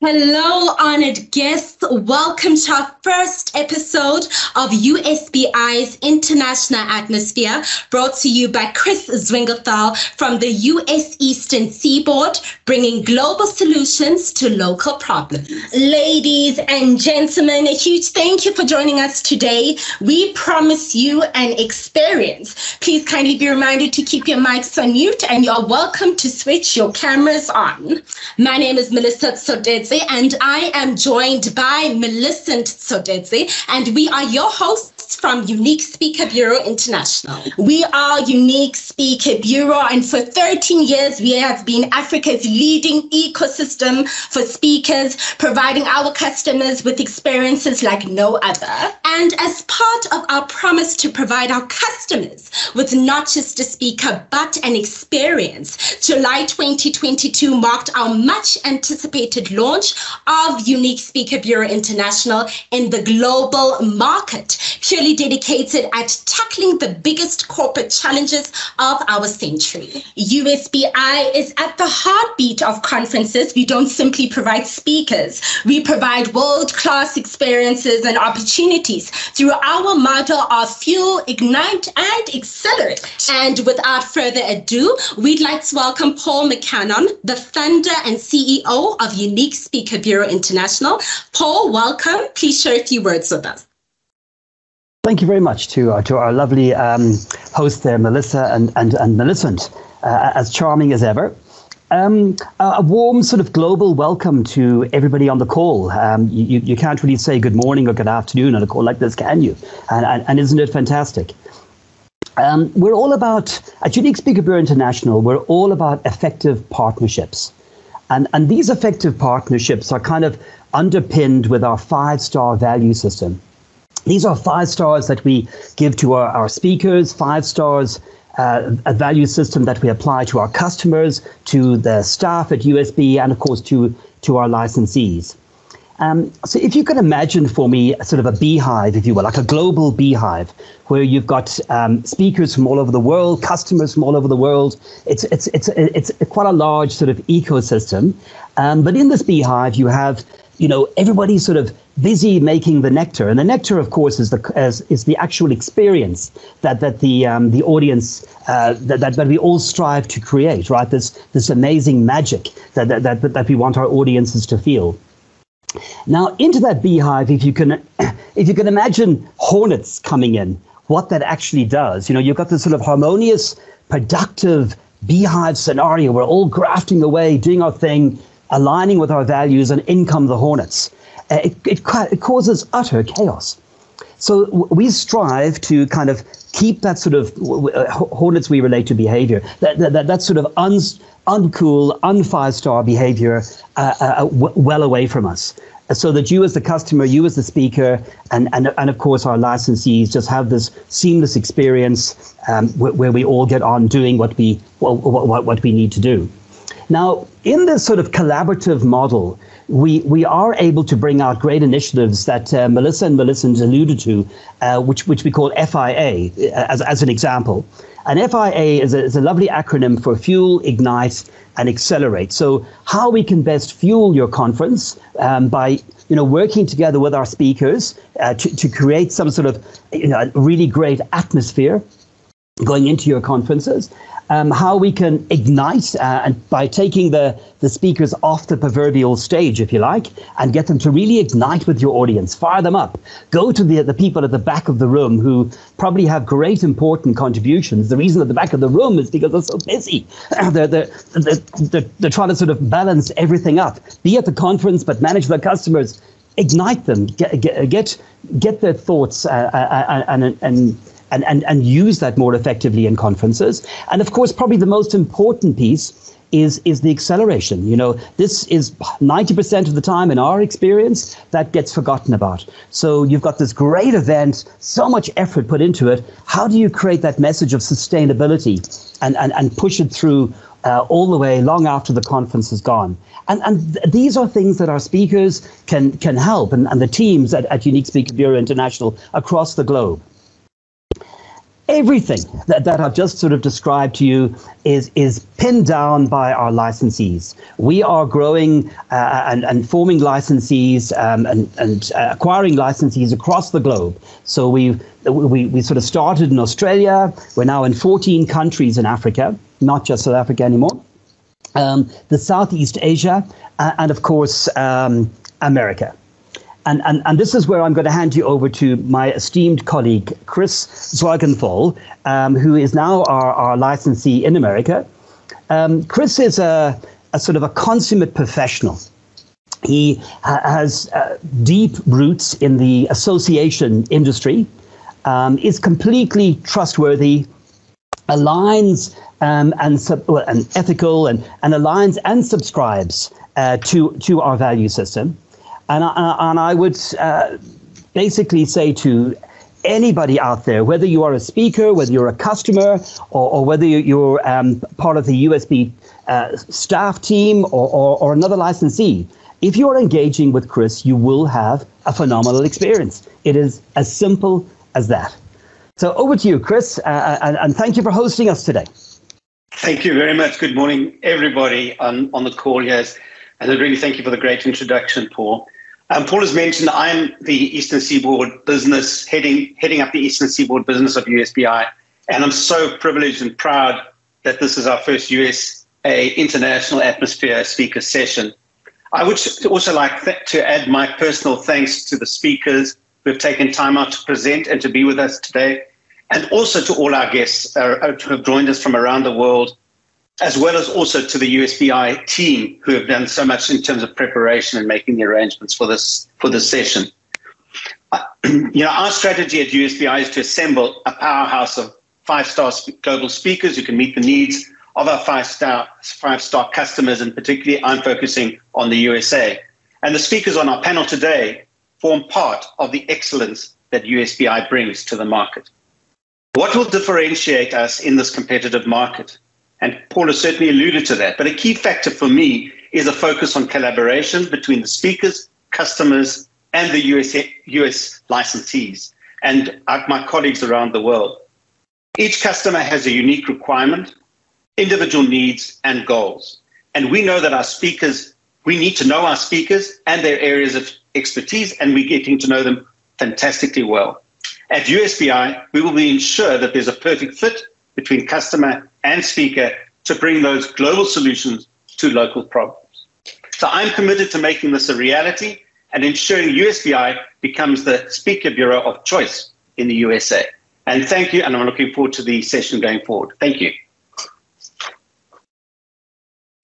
Hello, honored guests. Welcome to our first episode of USBI's International Atmosphere, brought to you by Chris Zwingelthal from the US Eastern Seaboard, bringing global solutions to local problems. Ladies and gentlemen, a huge thank you for joining us today. We promise you an experience. Please kindly be reminded to keep your mics on mute, and you're welcome to switch your cameras on. My name is Melissa Tsodedze, and I am joined by Millicent Tsodedze, and we are your hosts from Unique Speaker Bureau International. We are Unique Speaker Bureau, and for 13 years, we have been Africa's leading ecosystem for speakers, providing our customers with experiences like no other. And as part of our promise to provide our customers with not just a speaker, but an experience, July 2022 marked our much anticipated launch of Unique Speaker Bureau International in the global market, purely dedicated at tackling the biggest corporate challenges of our century. USBI is at the heartbeat of conferences. We don't simply provide speakers. We provide world-class experiences and opportunities through our model of fuel, ignite, and accelerate. And without further ado, we'd like to welcome Paul McCannon, the founder and CEO of Unique Speaker Bureau International. Paul, welcome. Please share a few words with us. Thank you very much to our lovely host there, Melissa and Millicent, as charming as ever. A warm sort of global welcome to everybody on the call. You can't really say good morning or good afternoon on a call like this, can you? And isn't it fantastic? We're all about, at Unique Speaker Bureau International, we're all about effective partnerships. And these effective partnerships are kind of underpinned with our 5-star value system. These are 5 stars that we give to our speakers, 5 stars, a value system that we apply to our customers, to the staff at USB, and of course to our licensees. So if you can imagine for me sort of a beehive, if you will, like a global beehive, where you've got speakers from all over the world, customers from all over the world, it's quite a large sort of ecosystem. But in this beehive, you have, everybody sort of busy making the nectar, and the nectar, of course, is the actual experience that the audience that we all strive to create, right? This amazing magic that we want our audiences to feel. Now, into that beehive, if you can imagine hornets coming in, what that actually does, you've got this sort of harmonious, productive beehive scenario. We're all grafting away, doing our thing, aligning with our values, and in come the hornets. It causes utter chaos. So we strive to kind of keep that sort of hornets we relate to behavior, that sort of uncool, un-5-star behavior well away from us, so that you as the customer, you as the speaker, and of course our licensees just have this seamless experience where we all get on doing what we need to do. Now, in this sort of collaborative model, we are able to bring out great initiatives that Melissa and Millicent alluded to, which we call FIA as an example. And FIA is a lovely acronym for Fuel, Ignite, and Accelerate. So how we can best fuel your conference by working together with our speakers to create some sort of really great atmosphere going into your conferences. How we can ignite and by taking the speakers off the proverbial stage, if you like, and get them to really ignite with your audience, fire them up. Go to the people at the back of the room who probably have great important contributions. The reason at the back of the room is because they're so busy. They're trying to sort of balance everything up. Be at the conference, but manage their customers. Ignite them. Get their thoughts and use that more effectively in conferences. And of course, probably the most important piece is the acceleration. This is 90% of the time in our experience that gets forgotten about. So you've got this great event, so much effort put into it. How do you create that message of sustainability and push it through all the way long after the conference is gone? And these are things that our speakers can help, and the teams at Unique Speaker Bureau International across the globe. Everything that I've just sort of described to you is pinned down by our licensees. We are growing and forming licensees and acquiring licensees across the globe. So we sort of started in Australia. We're now in 14 countries in Africa, not just South Africa anymore. The Southeast Asia, and of course, America. And this is where I'm going to hand you over to my esteemed colleague, Chris Zwagenthal, who is now our licensee in America. Chris is a sort of a consummate professional. He has deep roots in the association industry, is completely trustworthy, aligns and ethical and aligns and subscribes to our value system. And I would basically say to anybody out there, whether you are a speaker, whether you're a customer, or whether you're part of the USB staff team or another licensee, if you're engaging with Chris, you will have a phenomenal experience. It is as simple as that. So over to you, Chris, and thank you for hosting us today. Thank you very much. Good morning, everybody on the call, yes. And I really thank you for the great introduction, Paul. Paul has mentioned I'm the Eastern Seaboard business, heading up the Eastern Seaboard business of USBI. And I'm so privileged and proud that this is our first USA International Atmosphere speaker session. I would also like to add my personal thanks to the speakers who have taken time out to present and to be with us today, and also to all our guests who have joined us from around the world, as well as also to the USBI team who have done so much in terms of preparation and making the arrangements for this session. Our strategy at USBI is to assemble a powerhouse of five-star global speakers who can meet the needs of our five-star customers, and particularly I'm focusing on the USA. And the speakers on our panel today form part of the excellence that USBI brings to the market. What will differentiate us in this competitive market? And Paul has certainly alluded to that. But a key factor for me is a focus on collaboration between the speakers, customers, and the US licensees and my colleagues around the world. Each customer has a unique requirement, individual needs, and goals. And we know that we need to know our speakers and their areas of expertise, and we're getting to know them fantastically well. At USBI, we will ensure that there's a perfect fit between customer and speaker to bring those global solutions to local problems. So I'm committed to making this a reality and ensuring USBI becomes the speaker bureau of choice in the USA. And thank you, and I'm looking forward to the session going forward. Thank you.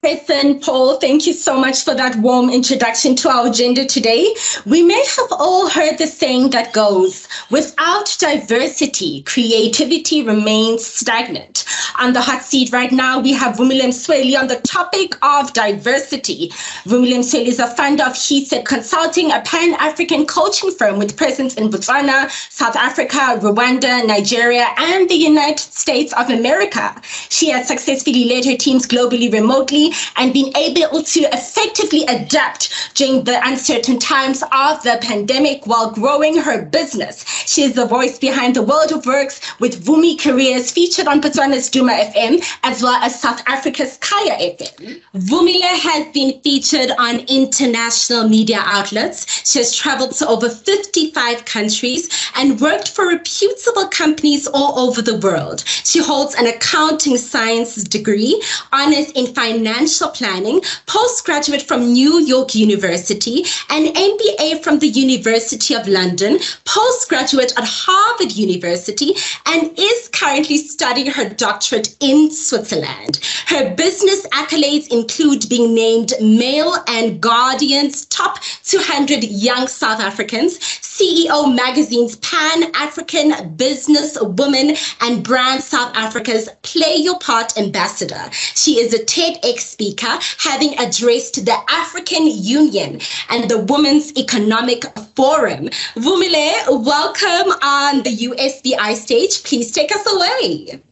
Chris and Paul, thank you so much for that warm introduction to our agenda today. We may have all heard the saying that goes, without diversity, creativity remains stagnant. On the hot seat right now, we have Vumile Msweli on the topic of diversity. Vumile Msweli is a founder of He Said Consulting, a pan-African coaching firm with presence in Botswana, South Africa, Rwanda, Nigeria, and the United States of America. She has successfully led her teams globally, remotely, and been able to effectively adapt during the uncertain times of the pandemic while growing her business. She is the voice behind the World of Works with Vumi Careers, featured on Botswana's Duma FM, as well as South Africa's Kaya FM. Vumile has been featured on international media outlets. She has traveled to over 55 countries and worked for reputable companies all over the world. She holds an accounting science degree, honors in financial planning, postgraduate from New York University, an MBA from the University of London, postgraduate at Harvard University, and is currently studying her doctorate in Switzerland. Her business accolades include being named Mail and Guardian's Top 200 Young South Africans, CEO Magazine's Pan-African Business Woman, and Brand South Africa's Play Your Part Ambassador. She is a TEDx speaker, having addressed the African Union and the Women's Economic Forum. Vumile, welcome on the USBI stage. Please take us away.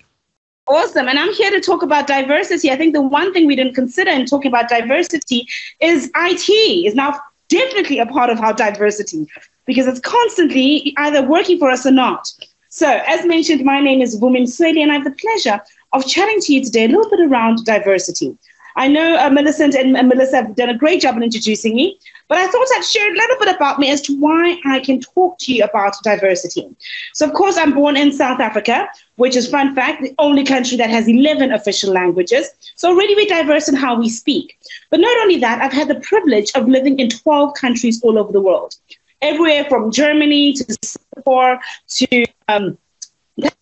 Awesome. And I'm here to talk about diversity. I think the one thing we didn't consider in talking about diversity is IT is now definitely a part of our diversity, because it's constantly either working for us or not. So, as mentioned, my name is Vumi Msweli, and I have the pleasure of chatting to you today a little bit around diversity. I know Millicent and Melissa have done a great job in introducing me, but I thought I'd share a little bit about me as to why I can talk to you about diversity. So, of course, I'm born in South Africa, which is, fun fact, the only country that has 11 official languages. So really, we're diverse in how we speak. But not only that, I've had the privilege of living in 12 countries all over the world, everywhere from Germany to Singapore to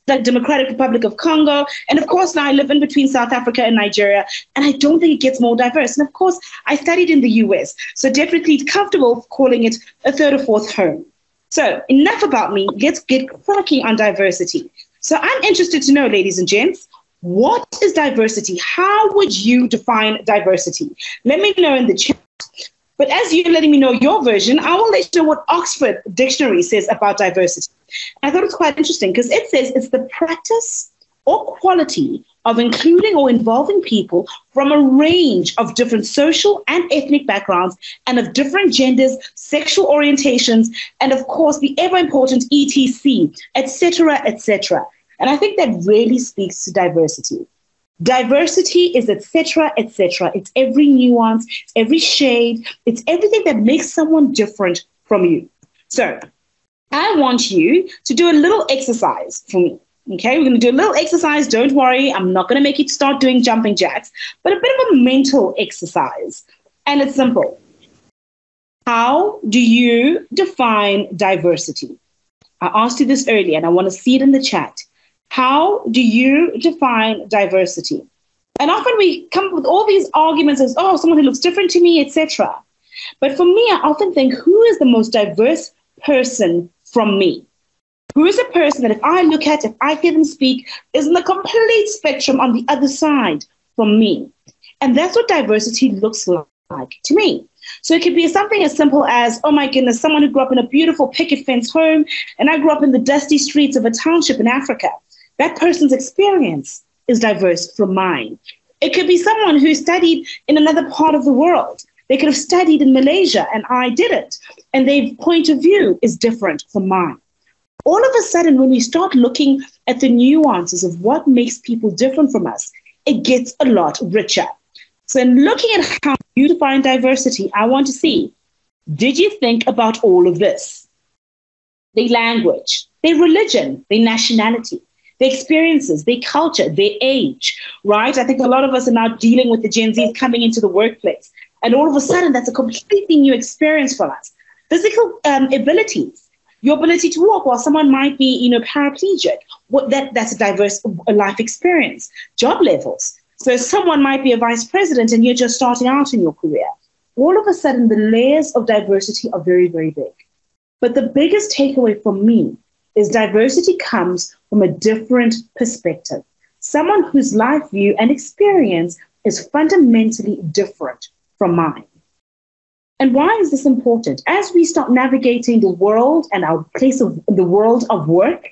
the Democratic Republic of Congo. And of course, now I live in between South Africa and Nigeria, and I don't think it gets more diverse. And of course, I studied in the US, so definitely comfortable calling it a third or fourth home. So enough about me. Let's get cracking on diversity. So I'm interested to know, ladies and gents, what is diversity? How would you define diversity? Let me know in the chat. But as you're letting me know your version, I will let you know what Oxford Dictionary says about diversity. I thought it was quite interesting because it says it's the practice or quality of including or involving people from a range of different social and ethnic backgrounds and of different genders, sexual orientations, and of course the ever important ETC, etc., etc. And I think that really speaks to diversity. Diversity is etc., etc. It's every nuance, it's every shade, it's everything that makes someone different from you. So I want you to do a little exercise for me. Okay, we're going to do a little exercise. Don't worry, I'm not going to make you start doing jumping jacks, but a bit of a mental exercise. And it's simple. How do you define diversity? I asked you this earlier, and I want to see it in the chat. How do you define diversity? And often we come up with all these arguments as, oh, someone who looks different to me, etc. But for me, I often think, who is the most diverse person from me? Who is a person that if I look at, if I hear them speak, is in the complete spectrum on the other side from me? And that's what diversity looks like to me. So it could be something as simple as, oh my goodness, someone who grew up in a beautiful picket fence home, and I grew up in the dusty streets of a township in Africa. That person's experience is diverse from mine. It could be someone who studied in another part of the world. They could have studied in Malaysia and I didn't. And their point of view is different from mine. All of a sudden, when we start looking at the nuances of what makes people different from us, it gets a lot richer. So in looking at how you define diversity, I want to see, did you think about all of this? Their language, their religion, their nationality, their experiences, their culture, their age, right? I think a lot of us are now dealing with the Gen Zs coming into the workplace. And all of a sudden, that's a completely new experience for us. Physical abilities, your ability to walk while someone might be, paraplegic. That's a diverse life experience. Job levels. So someone might be a vice president and you're just starting out in your career. All of a sudden, the layers of diversity are very, very big. But the biggest takeaway for me is diversity comes from a different perspective. Someone whose life view and experience is fundamentally different from mine. And why is this important? As we start navigating the world and our place of the world of work,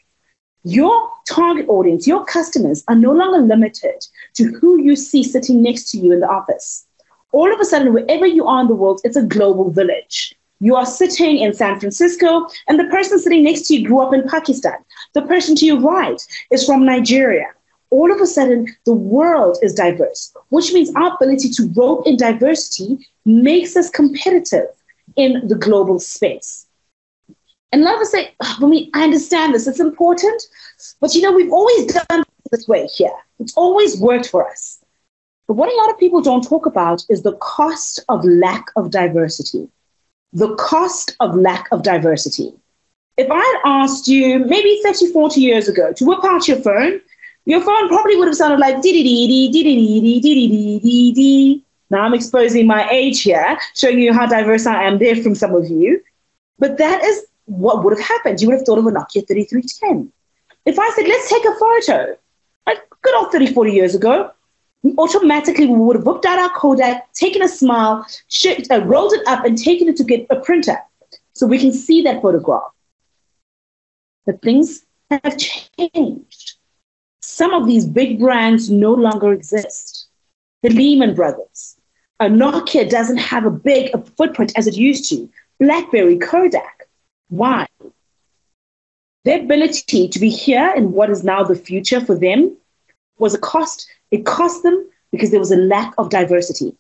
your target audience, your customers are no longer limited to who you see sitting next to you in the office. All of a sudden, wherever you are in the world, it's a global village. You are sitting in San Francisco, and the person sitting next to you grew up in Pakistan. The person to your right is from Nigeria. All of a sudden, the world is diverse, which means our ability to rope in diversity makes us competitive in the global space. And a lot of us say, I understand this, it's important, but we've always done it this way here. It's always worked for us. But what a lot of people don't talk about is the cost of lack of diversity. The cost of lack of diversity. If I had asked you maybe 30, 40 years ago to whip out your phone probably would have sounded like dee-dee-dee-dee, dee-dee-dee-dee, dee-dee-dee-dee-dee. Now I'm exposing my age here, showing you how diverse I am there from some of you. But that is what would have happened. You would have thought of a Nokia 3310. If I said, let's take a photo, like good old 30, 40 years ago, automatically we would have whipped out our Kodak, taken a smile, rolled it up and taken it to get a printer so we can see that photograph. But things have changed. Some of these big brands no longer exist. The Lehman Brothers. Nokia doesn't have a big footprint as it used to. BlackBerry, Kodak. Why? Their ability to be here in what is now the future for them was a cost. It cost them because there was a lack of diversity.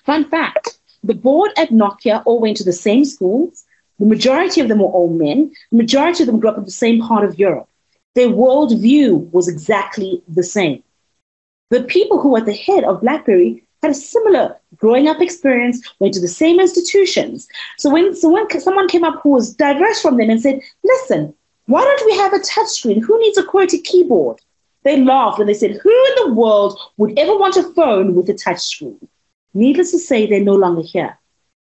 Fun fact, the board at Nokia all went to the same schools. The majority of them were all men. The majority of them grew up in the same part of Europe. Their worldview was exactly the same. The people who were at the head of BlackBerry had a similar growing up experience, went to the same institutions. So when someone came up who was diverse from them and said, listen, why don't we have a touchscreen? Who needs a QWERTY keyboard? They laughed and they said, who in the world would ever want a phone with a touchscreen? Needless to say, they're no longer here.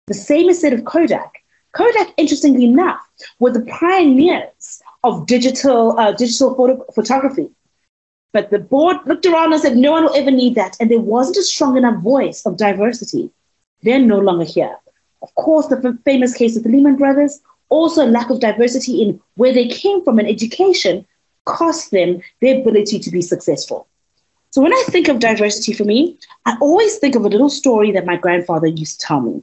The same is said of Kodak. Kodak, interestingly enough, were the pioneers of digital photography. But the board looked around and said, no one will ever need that. And there wasn't a strong enough voice of diversity. They're no longer here. Of course, the famous case of the Lehman Brothers, also a lack of diversity in where they came from in education, cost them their ability to be successful. So when I think of diversity for me, I always think of a little story that my grandfather used to tell me.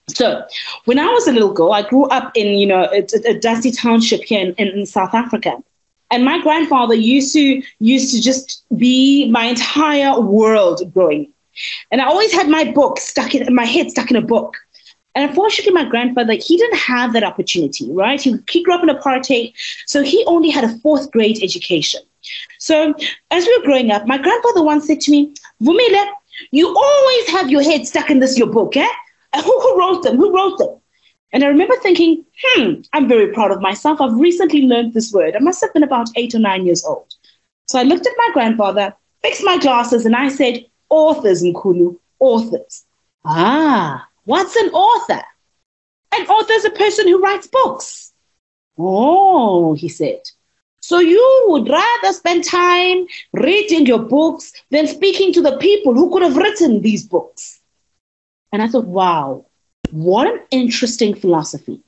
So when I was a little girl, I grew up in, a dusty township here in South Africa. And my grandfather used to just be my entire world growing. And I always had my head stuck in a book. And unfortunately, my grandfather, he didn't have that opportunity, right? He grew up in apartheid, so he only had a 4th grade education. So as we were growing up, my grandfather once said to me, Vumile, you always have your head stuck in your book, eh? Who wrote them? Who wrote them? And I remember thinking, I'm very proud of myself. I've recently learned this word. I must have been about 8 or 9 years old. So I looked at my grandfather, fixed my glasses, and I said, authors, Nkulu, authors. What's an author? An author is a person who writes books. Oh, he said. So you would rather spend time reading your books than speaking to the people who could have written these books. And I thought, wow, what an interesting philosophy.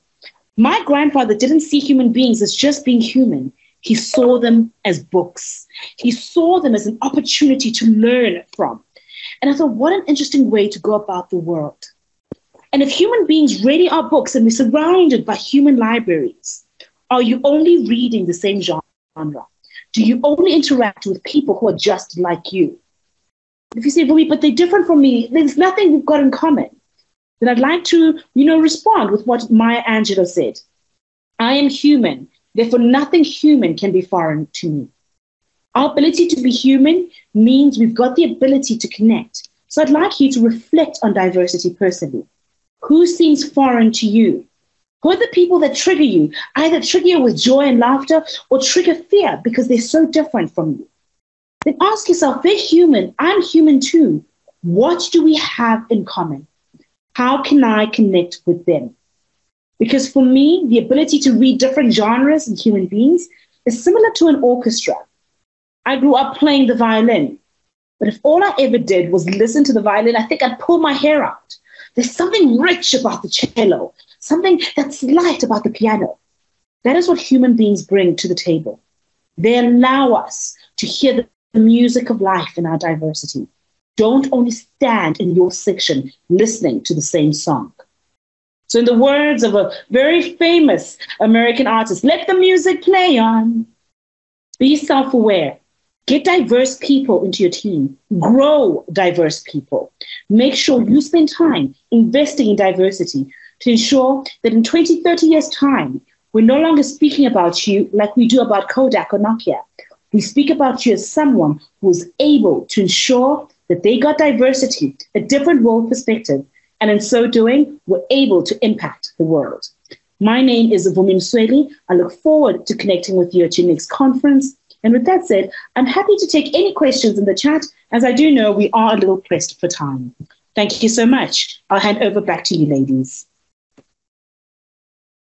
My grandfather didn't see human beings as just being human. He saw them as books. He saw them as an opportunity to learn from. And I thought, what an interesting way to go about the world. And if human beings really are books and we're surrounded by human libraries, are you only reading the same genre? Do you only interact with people who are just like you? If you say, but they're different from me, there's nothing we've got in common. Then I'd like to, respond with what Maya Angelou said. I am human, therefore nothing human can be foreign to me. Our ability to be human means we've got the ability to connect. So I'd like you to reflect on diversity personally. Who seems foreign to you? Who are the people that trigger you? Either trigger you with joy and laughter or trigger fear because they're so different from you. Then ask yourself, they're human, I'm human too. What do we have in common? How can I connect with them? Because for me, the ability to read different genres in human beings is similar to an orchestra. I grew up playing the violin, but if all I ever did was listen to the violin, I think I'd pull my hair out. There's something rich about the cello, something that's light about the piano. That is what human beings bring to the table. They allow us to hear the music of life in our diversity. Don't only stand in your section listening to the same song. So in the words of a very famous American artist, let the music play on. Be self-aware. Get diverse people into your team. Grow diverse people. Make sure you spend time investing in diversity to ensure that in 20, 30 years' time, we're no longer speaking about you like we do about Kodak or Nokia. We speak about you as someone who was able to ensure that they got diversity, a different world perspective, and in so doing, were able to impact the world. My name is Vumi Msweli. I look forward to connecting with you at your next conference. And with that said, I'm happy to take any questions in the chat, as I do know we are a little pressed for time. Thank you so much. I'll hand over back to you, ladies.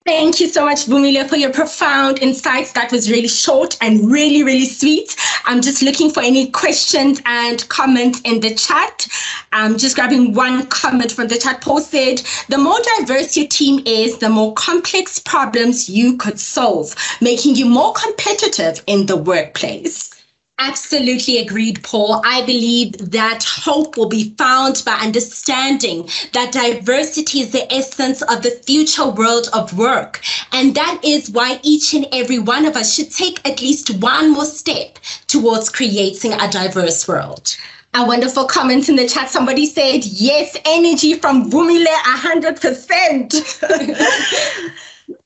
Thank you so much, Vumile, for your profound insights. That was really short and really, really sweet. I'm just looking for any questions and comments in the chat. I'm just grabbing one comment from the chat. Paul said, the more diverse your team is, the more complex problems you could solve, making you more competitive in the workplace. Absolutely agreed, Paul. I believe that hope will be found by understanding that diversity is the essence of the future world of work. And that is why each and every one of us should take at least one more step towards creating a diverse world. A wonderful comment in the chat. Somebody said, yes, energy from Vumile, 100%.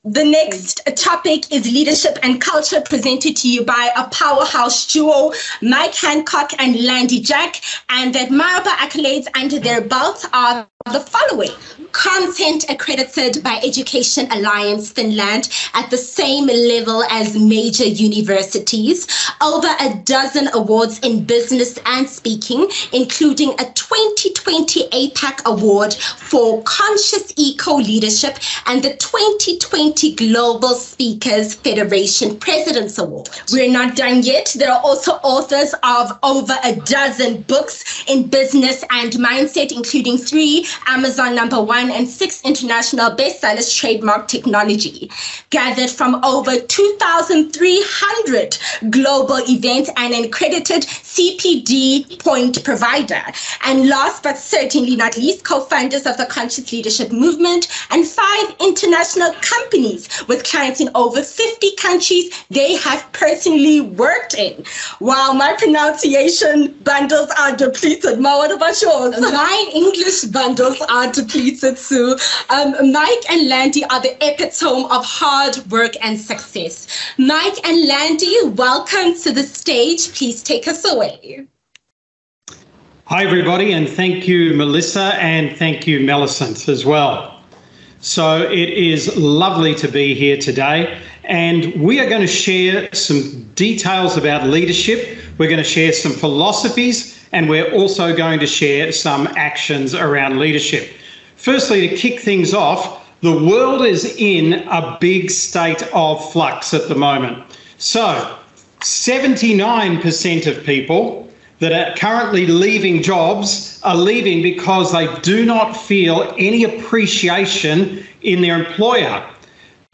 The next topic is leadership and culture, presented to you by a powerhouse duo, Mike Hancock and Landy Jack, and the admirable accolades under their belt are the following: content accredited by Education Alliance Finland at the same level as major universities, over a dozen awards in business and speaking, including a 2020 APAC Award for Conscious Eco Leadership and the 2020 Global Speakers Federation President's Award. We're not done yet. There are also authors of over a dozen books in business and mindset, including 3 Amazon #1 and 6 international bestsellers, trademark technology, gathered from over 2,300 global events, and an accredited CPD point provider. And last but certainly not least, co-founders of the Conscious Leadership Movement and 5 international companies with clients in over 50 countries they have personally worked in. Wow, my pronunciation bundles are depleted. Ma, what about yours? My English bundles are depleted too. Mike and Landy are the epitome of hard work and success. Mike and Landy, welcome to the stage. Please take us away. Hi, everybody, and thank you, Melissa, and thank you, Millicent, as well. So it is lovely to be here today, and we are going to share some details about leadership. We're going to share some philosophies, and we're also going to share some actions around leadership. Firstly, to kick things off, the world is in a big state of flux at the moment. So 79% of people that are currently leaving jobs are leaving because they do not feel any appreciation in their employer.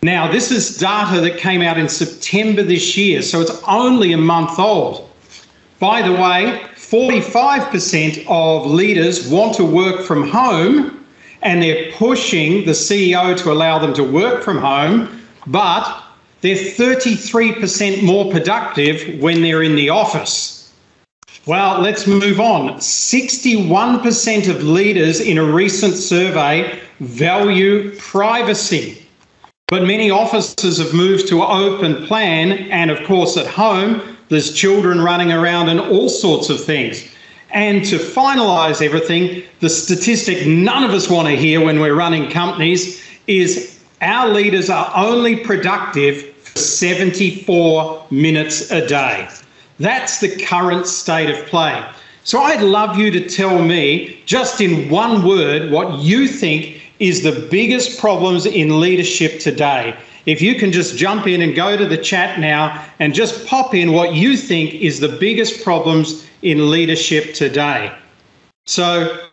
Now, this is data that came out in September this year, so it's only a month old. By the way, 45% of leaders want to work from home, and they're pushing the CEO to allow them to work from home, but they're 33% more productive when they're in the office. Well, let's move on. 61% of leaders in a recent survey value privacy, but many offices have moved to open plan, and of course at home there's children running around and all sorts of things. And to finalise everything, the statistic none of us want to hear when we're running companies is our leaders are only productive for 74 minutes a day. That's the current state of play. So I'd love you to tell me, just in one word, what you think is the biggest problems in leadership today. If you can just jump in and go to the chat now and just pop in what you think is the biggest problems in leadership today. So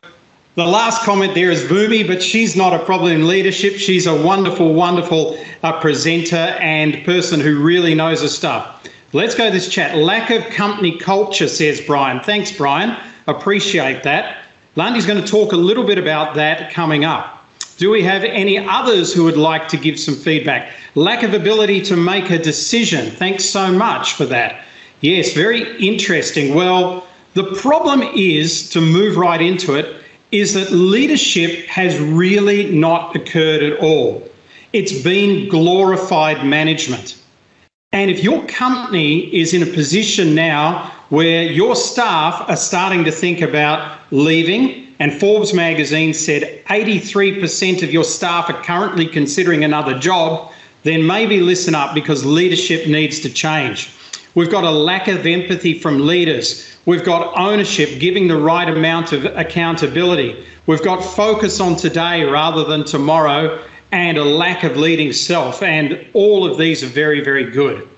the last comment there is Boomy, but she's not a problem in leadership. She's a wonderful, wonderful presenter and person who really knows her stuff. Let's go to this chat. Lack of company culture, says Brian. Thanks, Brian. Appreciate that. Landy's going to talk a little bit about that coming up. Do we have any others who would like to give some feedback? Lack of ability to make a decision. Thanks so much for that. Yes, very interesting. Well, the problem is, to move right into it, is that leadership has really not occurred at all. It's been glorified management. And if your company is in a position now where your staff are starting to think about leaving, and Forbes magazine said 83% of your staff are currently considering another job, then maybe listen up, because leadership needs to change. We've got a lack of empathy from leaders. We've got ownership, giving the right amount of accountability. We've got focus on today rather than tomorrow, and a lack of leading self. And all of these are very, very good.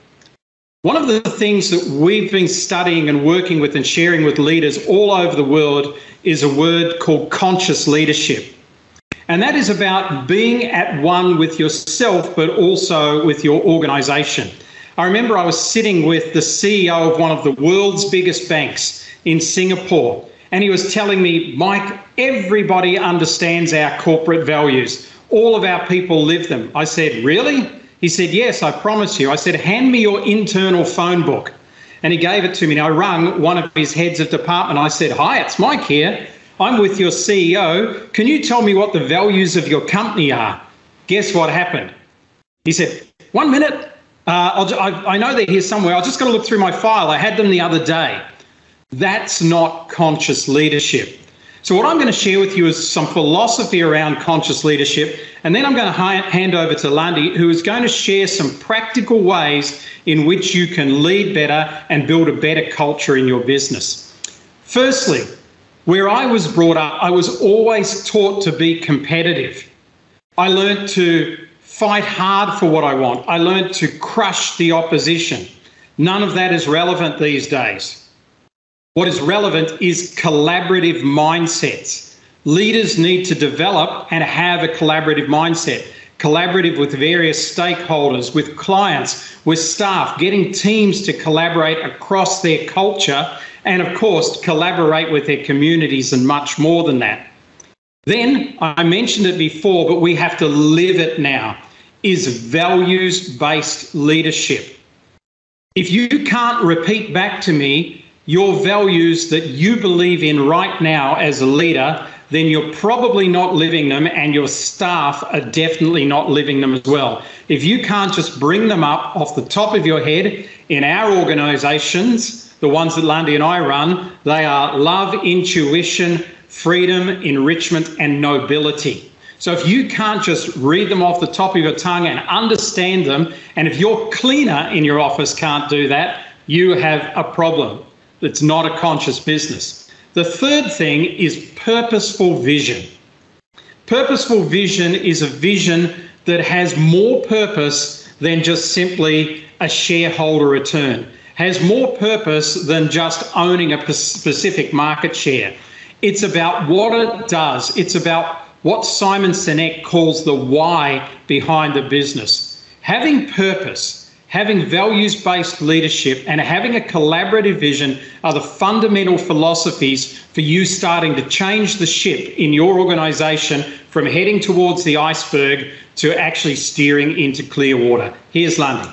One of the things that we've been studying and working with and sharing with leaders all over the world is a word called conscious leadership. And that is about being at one with yourself, but also with your organisation. I remember I was sitting with the CEO of one of the world's biggest banks in Singapore, and he was telling me, Mike, everybody understands our corporate values. All of our people live them. I said, really? He said, yes, I promise you. I said, hand me your internal phone book. And he gave it to me. And I rang one of his heads of department. I said, hi, it's Mike here. I'm with your CEO. Can you tell me what the values of your company are? Guess what happened? He said, 1 minute. I know they're here somewhere. I just got to look through my file. I had them the other day. That's not conscious leadership. So what I'm going to share with you is some philosophy around conscious leadership, and then I'm going to hand over to Lundy, who is going to share some practical ways in which you can lead better and build a better culture in your business. Firstly, where I was brought up, I was always taught to be competitive. I learned to fight hard for what I want. I learned to crush the opposition. None of that is relevant these days. What is relevant is collaborative mindsets. Leaders need to develop and have a collaborative mindset. Collaborative with various stakeholders, with clients, with staff, getting teams to collaborate across their culture, and of course, collaborate with their communities and much more than that. Then, I mentioned it before, but we have to live it now, is values-based leadership. If you can't repeat back to me your values that you believe in right now as a leader, then you're probably not living them, and your staff are definitely not living them as well. If you can't just bring them up off the top of your head, in our organisations, the ones that Lundy and I run, they are love, intuition, freedom, enrichment, and nobility. So if you can't just read them off the top of your tongue and understand them, and if your cleaner in your office can't do that, you have a problem. It's not a conscious business. The third thing is purposeful vision. Purposeful vision is a vision that has more purpose than just simply a shareholder return, has more purpose than just owning a specific market share. It's about what it does. It's about what Simon Sinek calls the why behind the business. Having purpose, having values-based leadership, and having a collaborative vision are the fundamental philosophies for you starting to change the ship in your organisation from heading towards the iceberg to actually steering into clear water. Here's Lundy.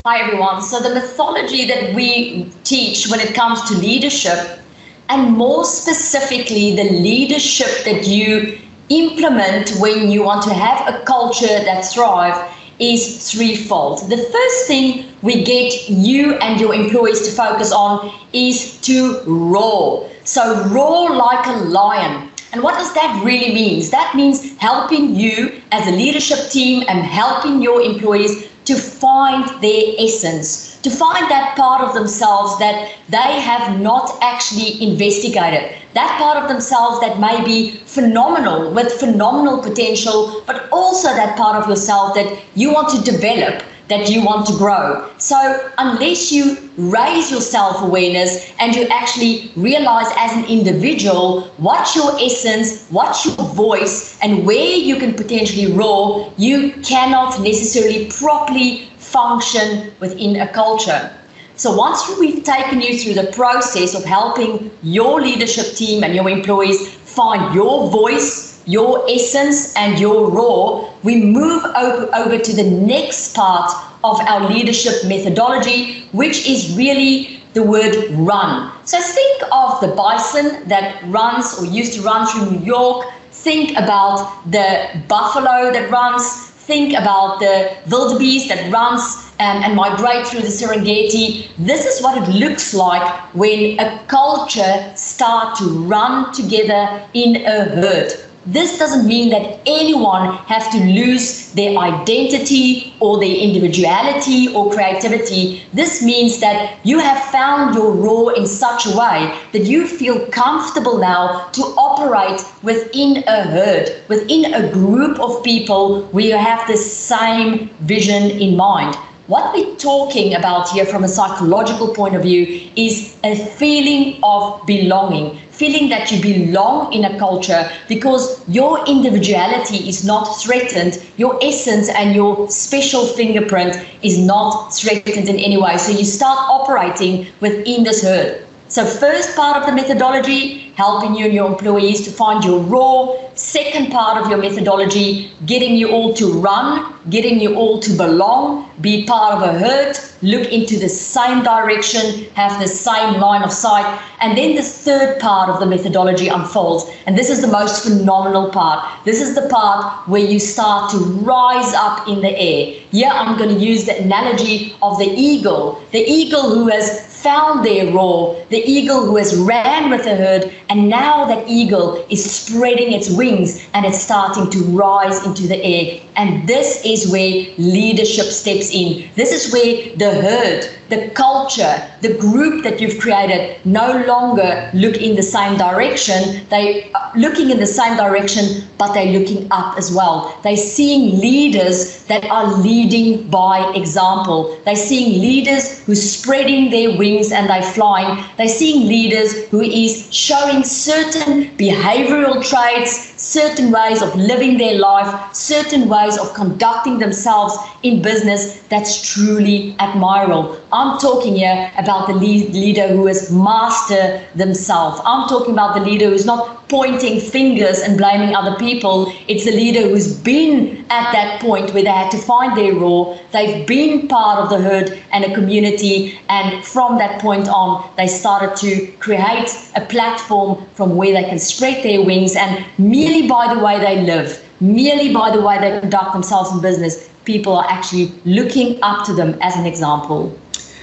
Hi, everyone. So the methodology that we teach when it comes to leadership, and more specifically the leadership that you implement when you want to have a culture that thrives, is threefold. The first thing we get you and your employees to focus on is to roar. So roar like a lion. And what does that really mean? That means helping you as a leadership team and helping your employees to find their essence, to find that part of themselves that they have not actually investigated, that part of themselves that may be phenomenal, with phenomenal potential, but also that part of yourself that you want to develop, that you want to grow. So unless you raise your self-awareness and you actually realize as an individual what's your essence, what's your voice, and where you can potentially roar, you cannot necessarily properly function within a culture. So once we've taken you through the process of helping your leadership team and your employees find your voice, your essence, and your roar, we move over to the next part of our leadership methodology, which is really the word run. So think of the bison that runs or used to run through New York. Think about the buffalo that runs. Think about the wildebeest that runs and migrate through the Serengeti. This is what it looks like when a culture starts to run together in a herd. This doesn't mean that anyone has to lose their identity or their individuality or creativity. This means that you have found your roar in such a way that you feel comfortable now to operate within a herd, within a group of people where you have the same vision in mind. What we're talking about here from a psychological point of view is a feeling of belonging, feeling that you belong in a culture because your individuality is not threatened, your essence and your special fingerprint is not threatened in any way. So you start operating within this herd. So first part of the methodology, helping you and your employees to find your raw. Second part of your methodology, getting you all to run, getting you all to belong, be part of a herd, look into the same direction, have the same line of sight. And then the third part of the methodology unfolds. And this is the most phenomenal part. This is the part where you start to rise up in the air. Yeah, I'm going to use the analogy of the eagle who has found their roar, the eagle who has ran with the herd, and now that eagle is spreading its wings and it's starting to rise into the air. And this is where leadership steps in. This is where the herd, the culture, the group that you've created no longer look in the same direction. They are looking in the same direction, but they're looking up as well. They're seeing leaders that are leading by example. They're seeing leaders who are spreading their wings and they're flying. They're seeing leaders who is showing certain behavioral traits, certain ways of living their life, certain ways of conducting themselves in business that's truly admirable. I'm talking here about the leader who has mastered themselves. I'm talking about the leader who's not pointing fingers and blaming other people. It's the leader who's been at that point where they had to find their role. They've been part of the herd and a community, and from that point on, they started to create a platform from where they can spread their wings, and merely by the way they live, merely by the way they conduct themselves in business, people are actually looking up to them as an example.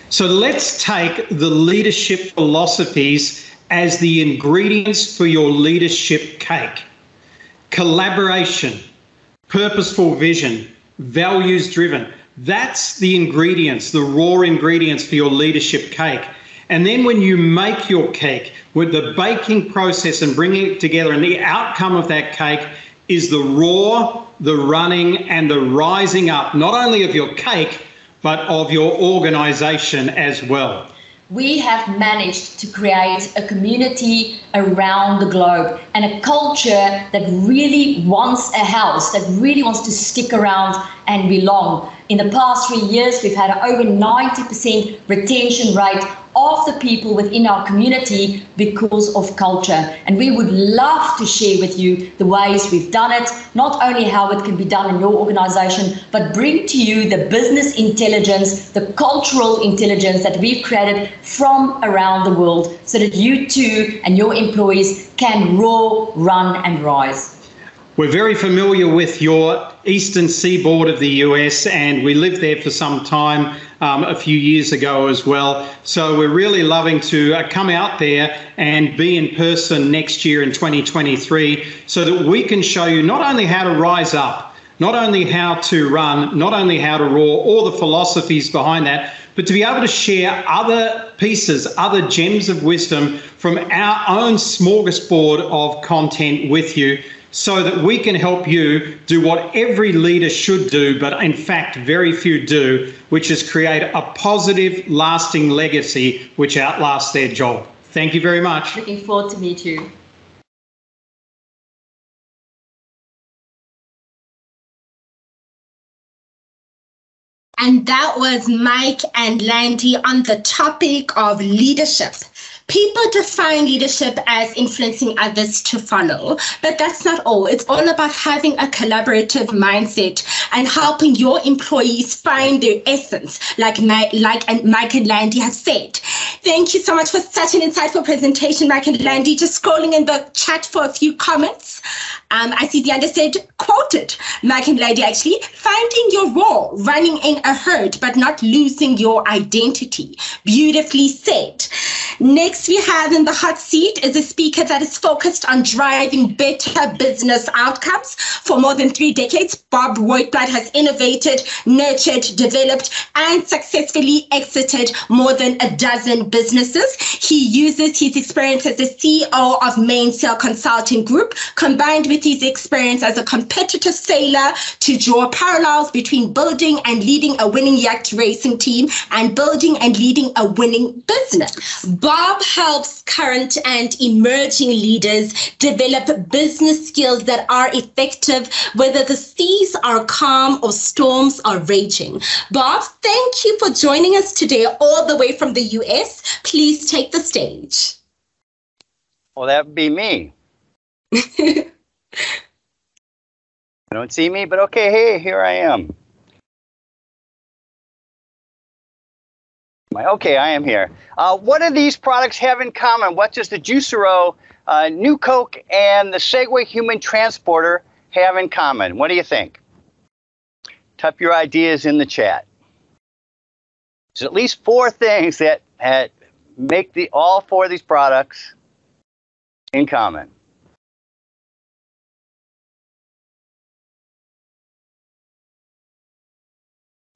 So let's take the leadership philosophies as the ingredients for your leadership cake. Collaboration, purposeful vision, values driven. That's the ingredients, the raw ingredients for your leadership cake. And then when you make your cake with the baking process and bringing it together, and the outcome of that cake is the raw, the running and the rising up, not only of your cake, but of your organization as well. We have managed to create a community around the globe and a culture that really wants a house, that really wants to stick around and belong. In the past 3 years, we've had an over 90% retention rate of the people within our community because of culture. And we would love to share with you the ways we've done it, not only how it can be done in your organization, but bring to you the business intelligence, the cultural intelligence that we've created from around the world so that you too and your employees can roar, run and rise. We're very familiar with your eastern seaboard of the US, and we lived there for some time a few years ago as well. So we're really loving to come out there and be in person next year in 2023 so that we can show you not only how to rise up, not only how to run, not only how to roar, all the philosophies behind that, but to be able to share other pieces, other gems of wisdom from our own smorgasbord of content with you, so that we can help you do what every leader should do, but in fact very few do, which is create a positive, lasting legacy which outlasts their job. Thank you very much. Looking forward to meet you. And that was Mike and Landy on the topic of leadership. People define leadership as influencing others to follow, but that's not all. It's all about having a collaborative mindset and helping your employees find their essence, like Mike and Landy have said. Thank you so much for such an insightful presentation, Mike and Landy. Just scrolling in the chat for a few comments. I see Deanda said, quoted Mike and Landy actually, finding your role, running in a herd, but not losing your identity. Beautifully said. Next, we have in the hot seat is a speaker that is focused on driving better business outcomes. For more than 3 decades, Bob Roitblad has innovated, nurtured, developed, and successfully exited more than a dozen growing businesses. He uses his experience as the CEO of Mainsail Consulting Group, combined with his experience as a competitive sailor, to draw parallels between building and leading a winning yacht racing team and building and leading a winning business. Bob helps current and emerging leaders develop business skills that are effective, whether the seas are calm or storms are raging. Bob, thank you for joining us today all the way from the US. Please take the stage. Well, that would be me. You don't see me, but okay, hey, here I am. Okay, I am here. What do these products have in common? What does the Juicero, New Coke, and the Segway Human Transporter have in common? What do you think? Type your ideas in the chat. There's at least 4 things that make all 4 of these products in common.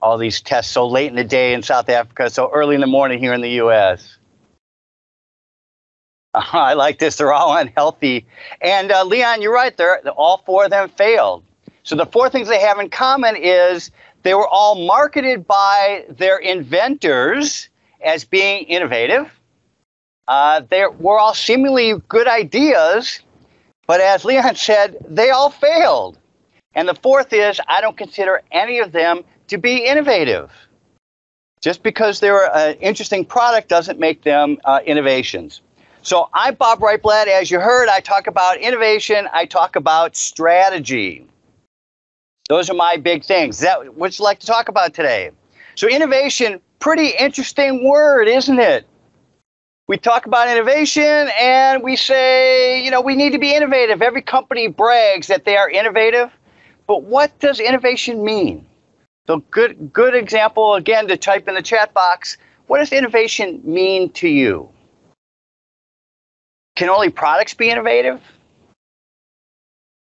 All these tests so late in the day in South Africa, so early in the morning here in the US. I like this. They're all unhealthy. And Leon, you're right. All 4 of them failed. So the 4 things they have in common is they were all marketed by their inventors as being innovative. They were all seemingly good ideas, but as Leon said, they all failed. And the 4th is I don't consider any of them to be innovative. Just because they're an interesting product doesn't make them innovations. So I'm Bob Reitblatt. As you heard, I talk about innovation. I talk about strategy. Those are my big things. Is that what would you like to talk about today? So innovation, pretty interesting word, isn't it? We talk about innovation and we say, we need to be innovative. Every company brags that they are innovative. But what does innovation mean? So good example, again, to type in the chat box. What does innovation mean to you? Can only products be innovative?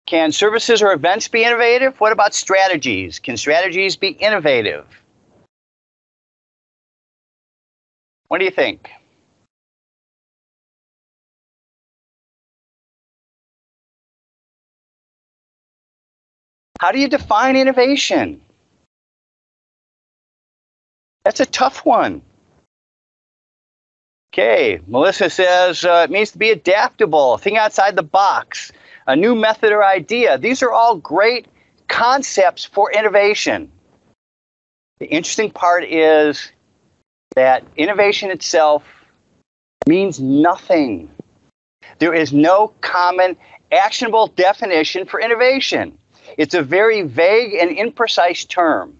Can services or events be innovative? What about strategies? Can strategies be innovative? What do you think? How do you define innovation? That's a tough one. Okay, Melissa says it means to be adaptable, think outside the box, a new method or idea. These are all great concepts for innovation. The interesting part is that innovation itself means nothing. There is no common actionable definition for innovation. It's a very vague and imprecise term.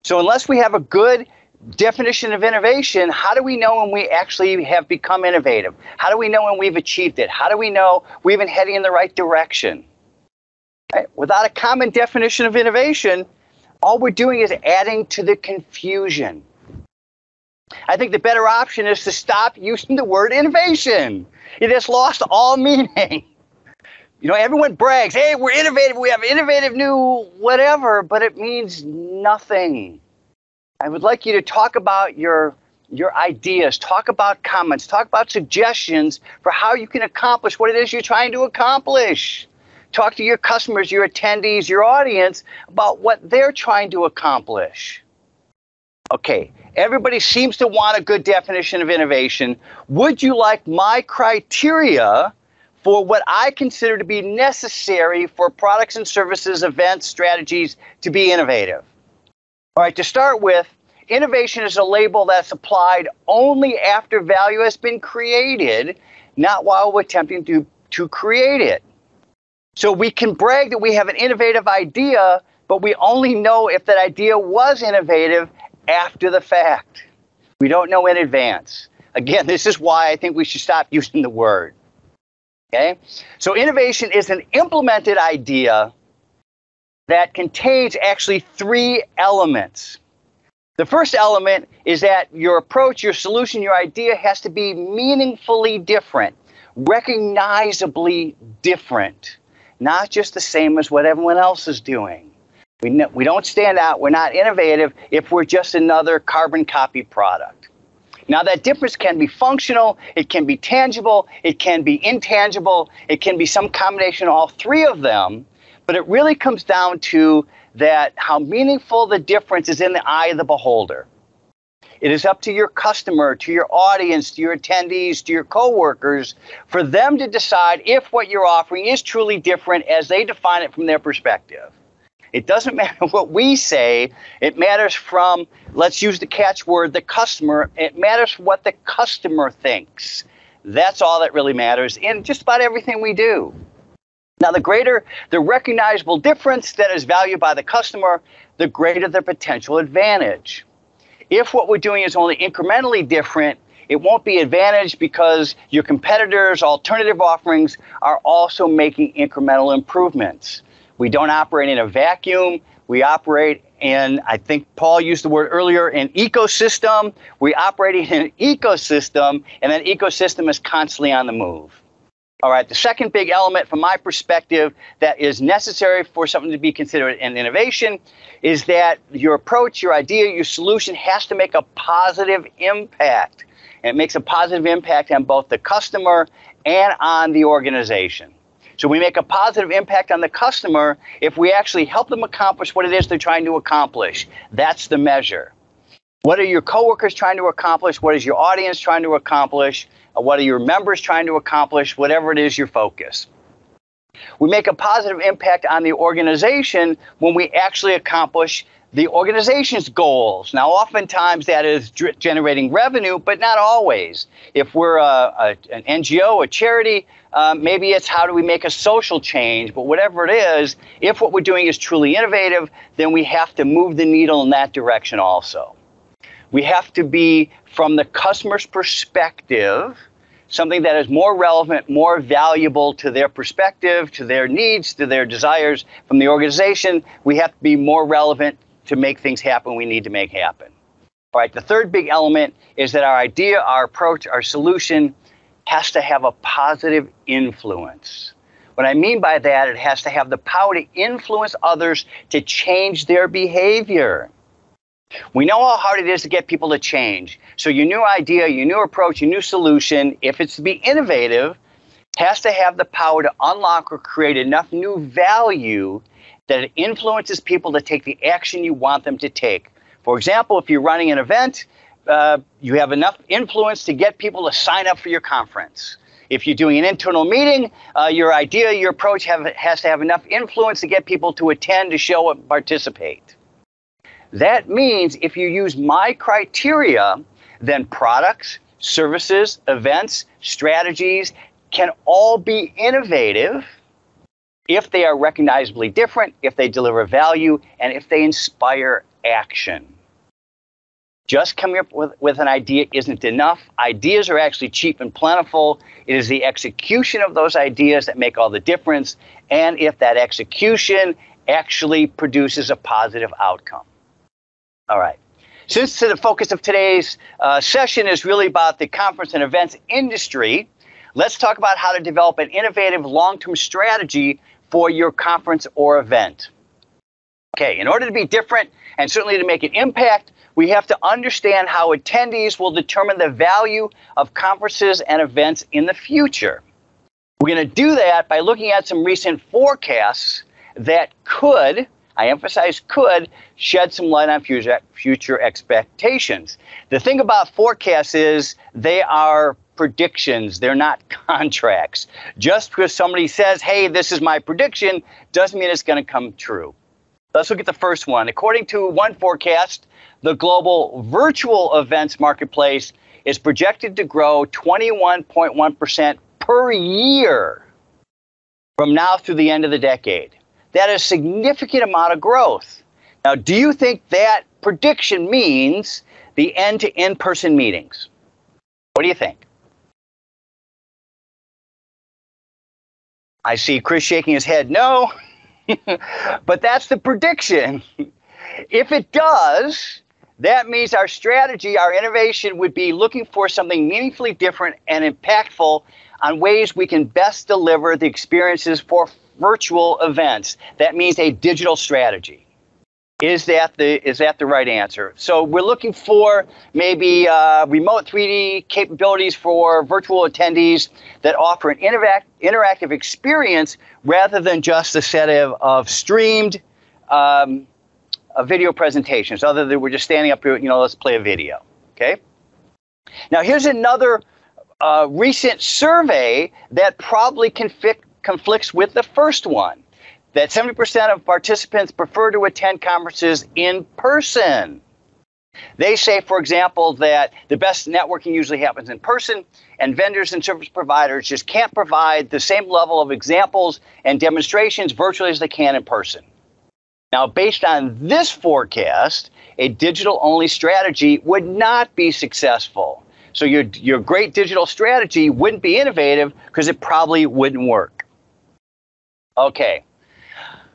So unless we have a good definition of innovation, how do we know when we actually have become innovative? How do we know when we've achieved it? How do we know we've been heading in the right direction? Right? Without a common definition of innovation, all we're doing is adding to the confusion. I think the better option is to stop using the word innovation. It has lost all meaning. Everyone brags, hey, we're innovative, we have innovative new whatever, but it means nothing. I would like you to talk about your ideas, talk about comments, talk about suggestions for how you can accomplish what it is you're trying to accomplish. Talk to your customers, your attendees, your audience about what they're trying to accomplish. Okay, everybody seems to want a good definition of innovation. Would you like my criteria for what I consider to be necessary for products and services, events, strategies to be innovative? All right, to start with, innovation is a label that's applied only after value has been created, not while we're attempting to create it. So we can brag that we have an innovative idea, but we only know if that idea was innovative after the fact. We don't know in advance. Again, this is why I think we should stop using the word. Okay? So innovation is an implemented idea that contains actually 3 elements. The first element is that your approach, your solution, your idea has to be meaningfully different, recognizably different, not just the same as what everyone else is doing. We don't stand out. We're not innovative if we're just another carbon copy product. Now, that difference can be functional, it can be tangible, it can be intangible, it can be some combination of all three of them, but it really comes down to that how meaningful the difference is in the eye of the beholder. It is up to your customer, to your audience, to your attendees, to your coworkers, for them to decide if what you're offering is truly different as they define it from their perspective. It doesn't matter what we say. It matters from, let's use the catchword, the customer. It matters what the customer thinks. That's all that really matters in just about everything we do. Now, the greater the recognizable difference that is valued by the customer, the greater the potential advantage. If what we're doing is only incrementally different, it won't be advantage because your competitors' alternative offerings are also making incremental improvements. We don't operate in a vacuum. We operate in, I think Paul used the word earlier, an ecosystem. We operate in an ecosystem, and that ecosystem is constantly on the move. All right, the second big element from my perspective that is necessary for something to be considered an innovation is that your approach, your idea, your solution has to make a positive impact. And it makes a positive impact on both the customer and on the organization. So we make a positive impact on the customer if we actually help them accomplish what it is they're trying to accomplish. That's the measure. What are your coworkers trying to accomplish? What is your audience trying to accomplish? What are your members trying to accomplish? Whatever it is your focus. We make a positive impact on the organization when we actually accomplish the organization's goals. Now, oftentimes that is generating revenue, but not always. If we're an NGO, a charity, maybe it's how do we make a social change. But whatever it is, if what we're doing is truly innovative, then we have to move the needle in that direction also. We have to be, from the customer's perspective, something that is more relevant, more valuable to their perspective, to their needs, to their desires from the organization. We have to be more relevant to make things happen we need to make happen. All right, the third big element is that our idea, our approach, our solution has to have a positive influence. What I mean by that, it has to have the power to influence others to change their behavior. We know how hard it is to get people to change. So your new idea, your new approach, your new solution, if it's to be innovative, has to have the power to unlock or create enough new value that it influences people to take the action you want them to take. For example, if you're running an event, you have enough influence to get people to sign up for your conference. If you're doing an internal meeting, your idea, your approach has to have enough influence to get people to attend, to show up, participate. That means if you use my criteria, then products, services, events, strategies can all be innovative if they are recognizably different, if they deliver value, and if they inspire action. Just coming up with an idea isn't enough. Ideas are actually cheap and plentiful. It is the execution of those ideas that make all the difference, and if that execution actually produces a positive outcome. All right. Since the focus of today's session is really about the conference and events industry, let's talk about how to develop an innovative long-term strategy for your conference or event. Okay, in order to be different and certainly to make an impact, we have to understand how attendees will determine the value of conferences and events in the future. We're going to do that by looking at some recent forecasts that could, I emphasize could, shed some light on future expectations. The thing about forecasts is they are predictions. They're not contracts. Just because somebody says, hey, this is my prediction, doesn't mean it's going to come true. Let's look at the first one. According to one forecast, the global virtual events marketplace is projected to grow 21.1% per year from now through the end of the decade. That is a significant amount of growth. Now, do you think that prediction means the end to in-person meetings? What do you think? I see Chris shaking his head no, but that's the prediction. If it does, that means our strategy, our innovation would be looking for something meaningfully different and impactful on ways we can best deliver the experiences for virtual events. That means a digital strategy. Is that the right answer? So we're looking for maybe remote 3D capabilities for virtual attendees that offer an interactive experience rather than just a set of streamed video presentations. Other than we're just standing up here, let's play a video. Okay. Now here's another recent survey that probably conflicts with the first one. That 70% of participants prefer to attend conferences in person. They say, for example, that the best networking usually happens in person, and vendors and service providers just can't provide the same level of examples and demonstrations virtually as they can in person. Now, based on this forecast, a digital-only strategy would not be successful. So your great digital strategy wouldn't be innovative because it probably wouldn't work. Okay.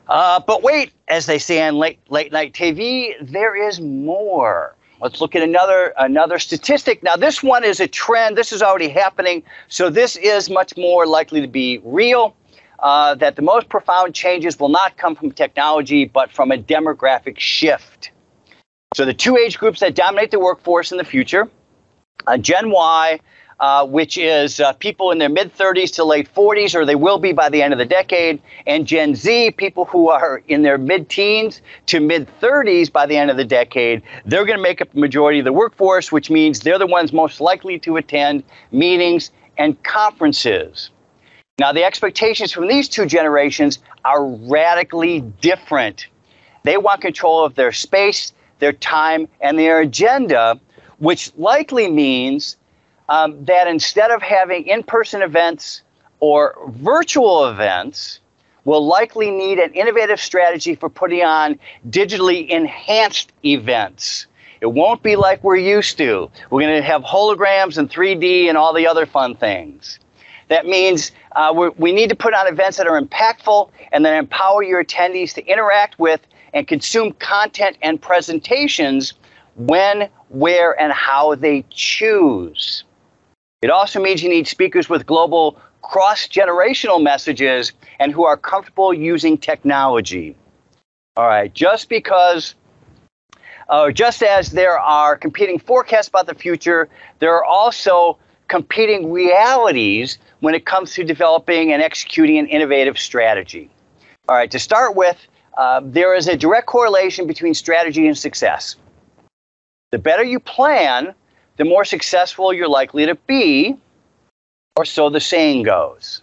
But wait, as they say on late night TV, there is more. Let's look at another statistic. Now, this one is a trend. This is already happening. So this is much more likely to be real, that the most profound changes will not come from technology, but from a demographic shift. So the two age groups that dominate the workforce in the future, Gen Y, which is people in their mid-30s to late 40s, or they will be by the end of the decade, and Gen Z, people who are in their mid-teens to mid-30s by the end of the decade. They're going to make up the majority of the workforce, which means they're the ones most likely to attend meetings and conferences. Now, the expectations from these two generations are radically different. They want control of their space, their time, and their agenda, which likely means that instead of having in-person events or virtual events, we'll likely need an innovative strategy for putting on digitally enhanced events. It won't be like we're used to. We're going to have holograms and 3D and all the other fun things. That means we need to put on events that are impactful and that empower your attendees to interact with and consume content and presentations when, where, and how they choose. It also means you need speakers with global cross-generational messages and who are comfortable using technology. All right, just as there are competing forecasts about the future, there are also competing realities when it comes to developing and executing an innovative strategy. All right, to start with, there is a direct correlation between strategy and success. The better you plan, the more successful you're likely to be, or so the saying goes.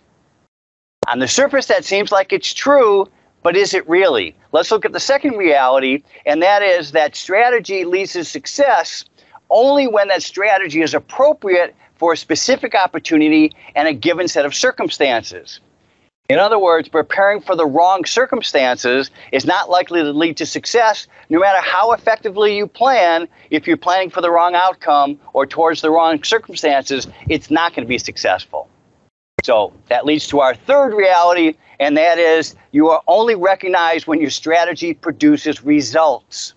On the surface, that seems like it's true, but is it really? Let's look at the second reality, and that is that strategy leads to success only when that strategy is appropriate for a specific opportunity and a given set of circumstances. In other words, preparing for the wrong circumstances is not likely to lead to success, no matter how effectively you plan. If you're planning for the wrong outcome or towards the wrong circumstances, it's not going to be successful. So that leads to our third reality, and that is you are only recognized when your strategy produces results.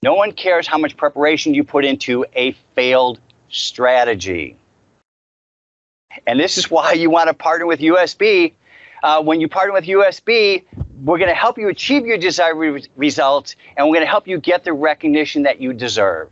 No one cares how much preparation you put into a failed strategy. And this is why you want to partner with USB. When you partner with USB, we're going to help you achieve your desired results, and we're going to help you get the recognition that you deserve.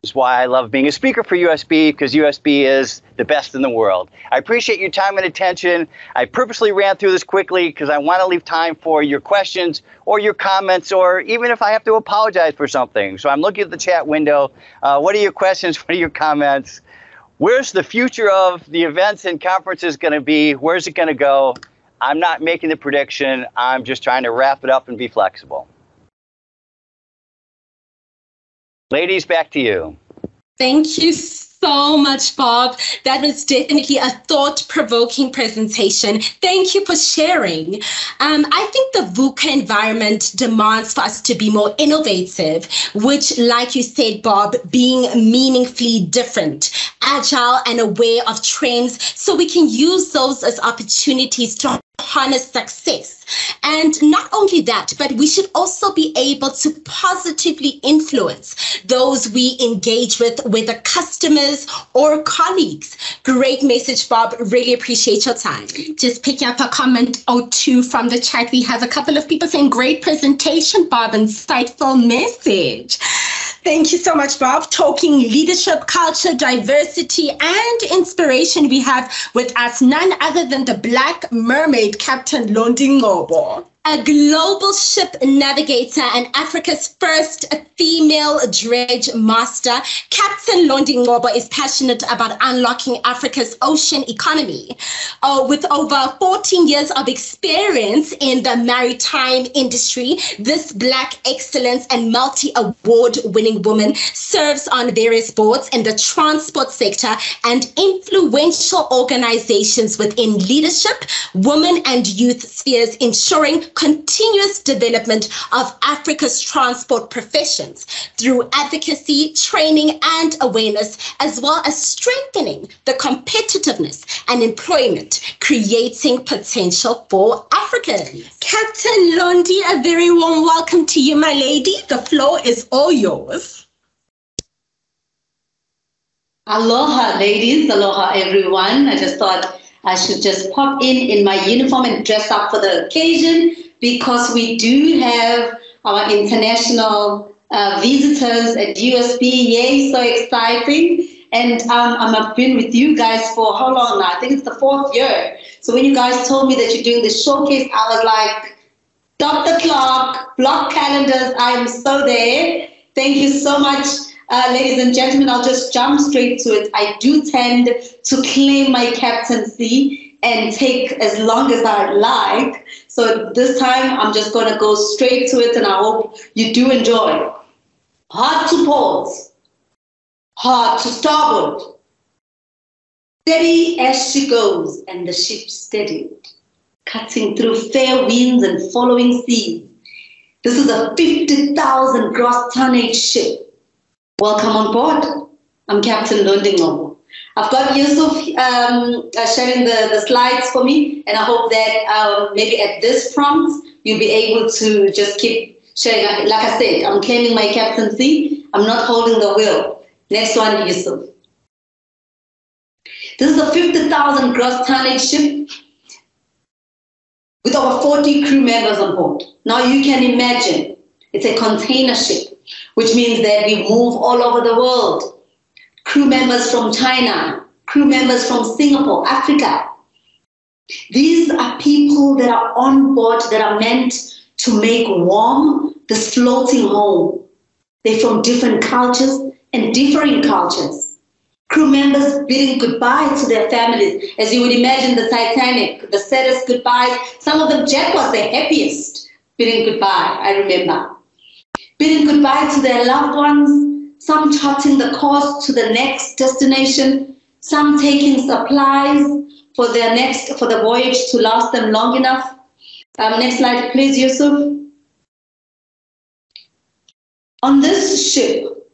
This is why I love being a speaker for USB, because USB is the best in the world. I appreciate your time and attention. I purposely ran through this quickly because I want to leave time for your questions or your comments, or even if I have to apologize for something. So I'm looking at the chat window. What are your questions? What are your comments? Where's the future of the events and conferences going to be? Where's it going to go? I'm not making the prediction. I'm just trying to wrap it up and be flexible. Ladies, back to you. Thank you so much, Bob. That was definitely a thought-provoking presentation. Thank you for sharing. I think the VUCA environment demands for us to be more innovative, which, like you said, Bob, being meaningfully different, agile, and aware of trends, so we can use those as opportunities to harness success. And not only that, but we should also be able to positively influence those we engage with, whether customers, peers, or colleagues. Great message, Bob. Really appreciate your time. Just picking up a comment or two from the chat. We have a couple of people saying, great presentation, Bob, insightful message. Thank you so much, Bob. Talking leadership, culture, diversity, and inspiration, we have with us none other than the Black Mermaid, Captain Londi Ngobo. A global ship navigator and Africa's first female dredge master, Captain Londi Ngobo is passionate about unlocking Africa's ocean economy. With over 14 years of experience in the maritime industry, this Black excellence and multi-award winning woman serves on various boards in the transport sector and influential organizations within leadership, women and youth spheres, ensuring continuous development of Africa's transport professions through advocacy, training, and awareness, as well as strengthening the competitiveness and employment, creating potential for Africans. Captain Londi, a very warm welcome to you, my lady. The floor is all yours. Aloha, ladies. Aloha, everyone. I just thought I should just pop in my uniform and dress up for the occasion, because we do have our international visitors at USB. Yay, so exciting. And I've been with you guys for how long now? I think it's the 4th year. So when you guys told me that you're doing this showcase, I was like, stop the clock, block calendars, I am so there. Thank you so much, ladies and gentlemen. I'll just jump straight to it. I do tend to claim my captaincy and take as long as I like. So this time I'm just going to go straight to it, and I hope you do enjoy. Hard to port, hard to starboard. Steady as she goes, and the ship steadied, cutting through fair winds and following seas. This is a 50,000 gross tonnage ship. Welcome on board. I'm Captain Londi Ngobo. I've got Yusuf sharing the slides for me, and I hope that maybe at this prompt, you'll be able to just keep sharing. Like I said, I'm claiming my captaincy. I'm not holding the wheel. Next one, Yusuf. This is a 50,000 gross tonnage ship with over 40 crew members on board. Now you can imagine, it's a container ship, which means that we move all over the world. Crew members from China, crew members from Singapore, Africa. These are people that are on board that are meant to make warm this floating home. They're from different cultures and differing cultures. Crew members bidding goodbye to their families. As you would imagine, the Titanic, the saddest goodbyes. Some of them, Jack was the happiest bidding goodbye, I remember. Bidding goodbye to their loved ones, some charting the course to the next destination, some taking supplies for the voyage to last them long enough. Next slide, please, Yusuf. On this ship,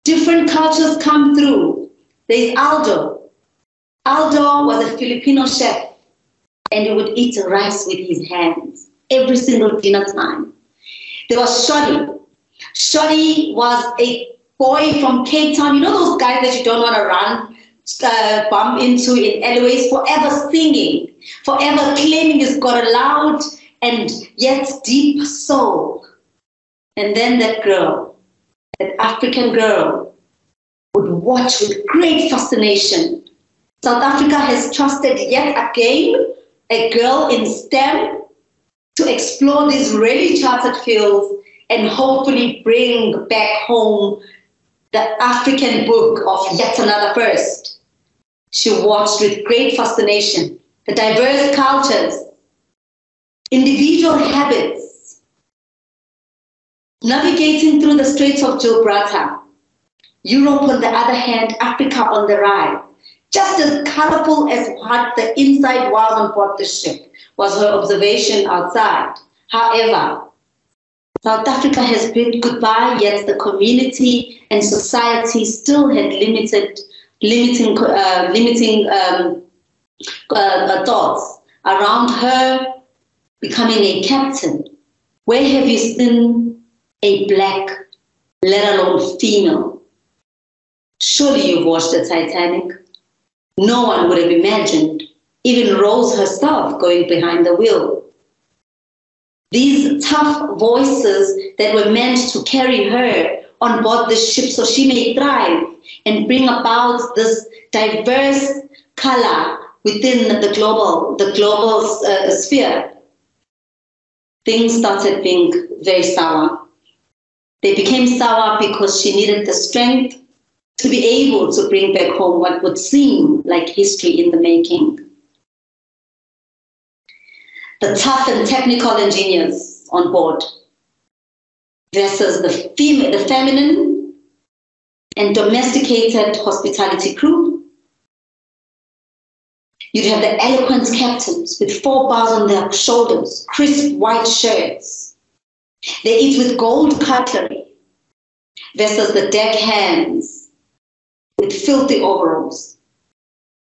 different cultures come through. There's Aldo. Aldo was a Filipino chef, and he would eat rice with his hands every single dinner time. There was Shoddy. Shoddy was a boy from Cape Town. You know those guys that you don't want to run, bump into in alleyways, forever singing, forever claiming he's got a loud and yet deep soul. And then that girl, that African girl, would watch with great fascination. South Africa has trusted yet again a girl in STEM to explore these really chartered fields and hopefully bring back home the African book of yet another first. She watched with great fascination the diverse cultures, individual habits, navigating through the Straits of Gibraltar. Europe on the other hand, Africa on the right. Just as colorful as what the inside was on board the ship was her observation outside. However, South Africa has bid goodbye, yet the community and society still had limiting thoughts around her becoming a captain. Where have you seen a black, let alone female, Surely you've watched the Titanic. No one would have imagined, even Rose herself, going behind the wheel. These tough voices that were meant to carry her on board the ship so she may thrive and bring about this diverse color within the global sphere. Things started being very sour. They became sour because she needed the strength to be able to bring back home what would seem like history in the making. The tough and technical engineers on board versus the feminine and domesticated hospitality crew. You'd have the eloquent captains with 4 bars on their shoulders, crisp white shirts. They eat with gold cutlery versus the deckhands with filthy overalls,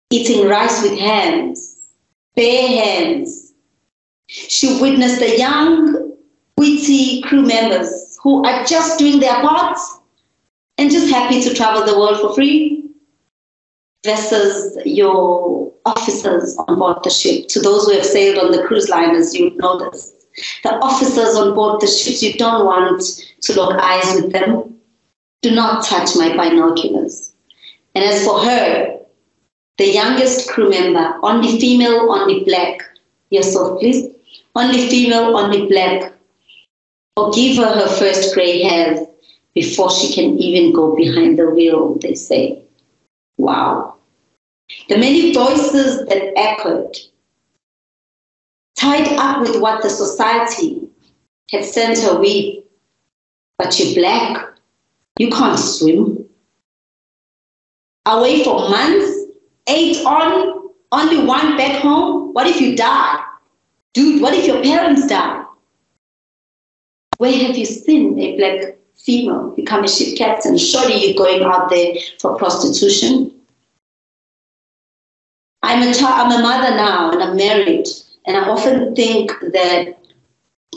eating rice with hands, bare hands. She witnessed the young, witty crew members who are just doing their parts and just happy to travel the world for free versus your officers on board the ship. To those who have sailed on the cruise liners, you know this. The officers on board the ships, you don't want to lock eyes with them. Do not touch my binoculars. And as for her, the youngest crew member, only female, only black. Yes, so please. Only female, only black. Or give her her first grey hairs before she can even go behind the wheel, they say. Wow. The many voices that echoed, tied up with what the society had sent her with. But you're black. You can't swim. Away for months, 8 on, only 1 back home. What if you die? Dude, what if your parents die? Where have you seen a black female become a ship captain? Surely you're going out there for prostitution. I'm a mother now and I'm married. And I often think that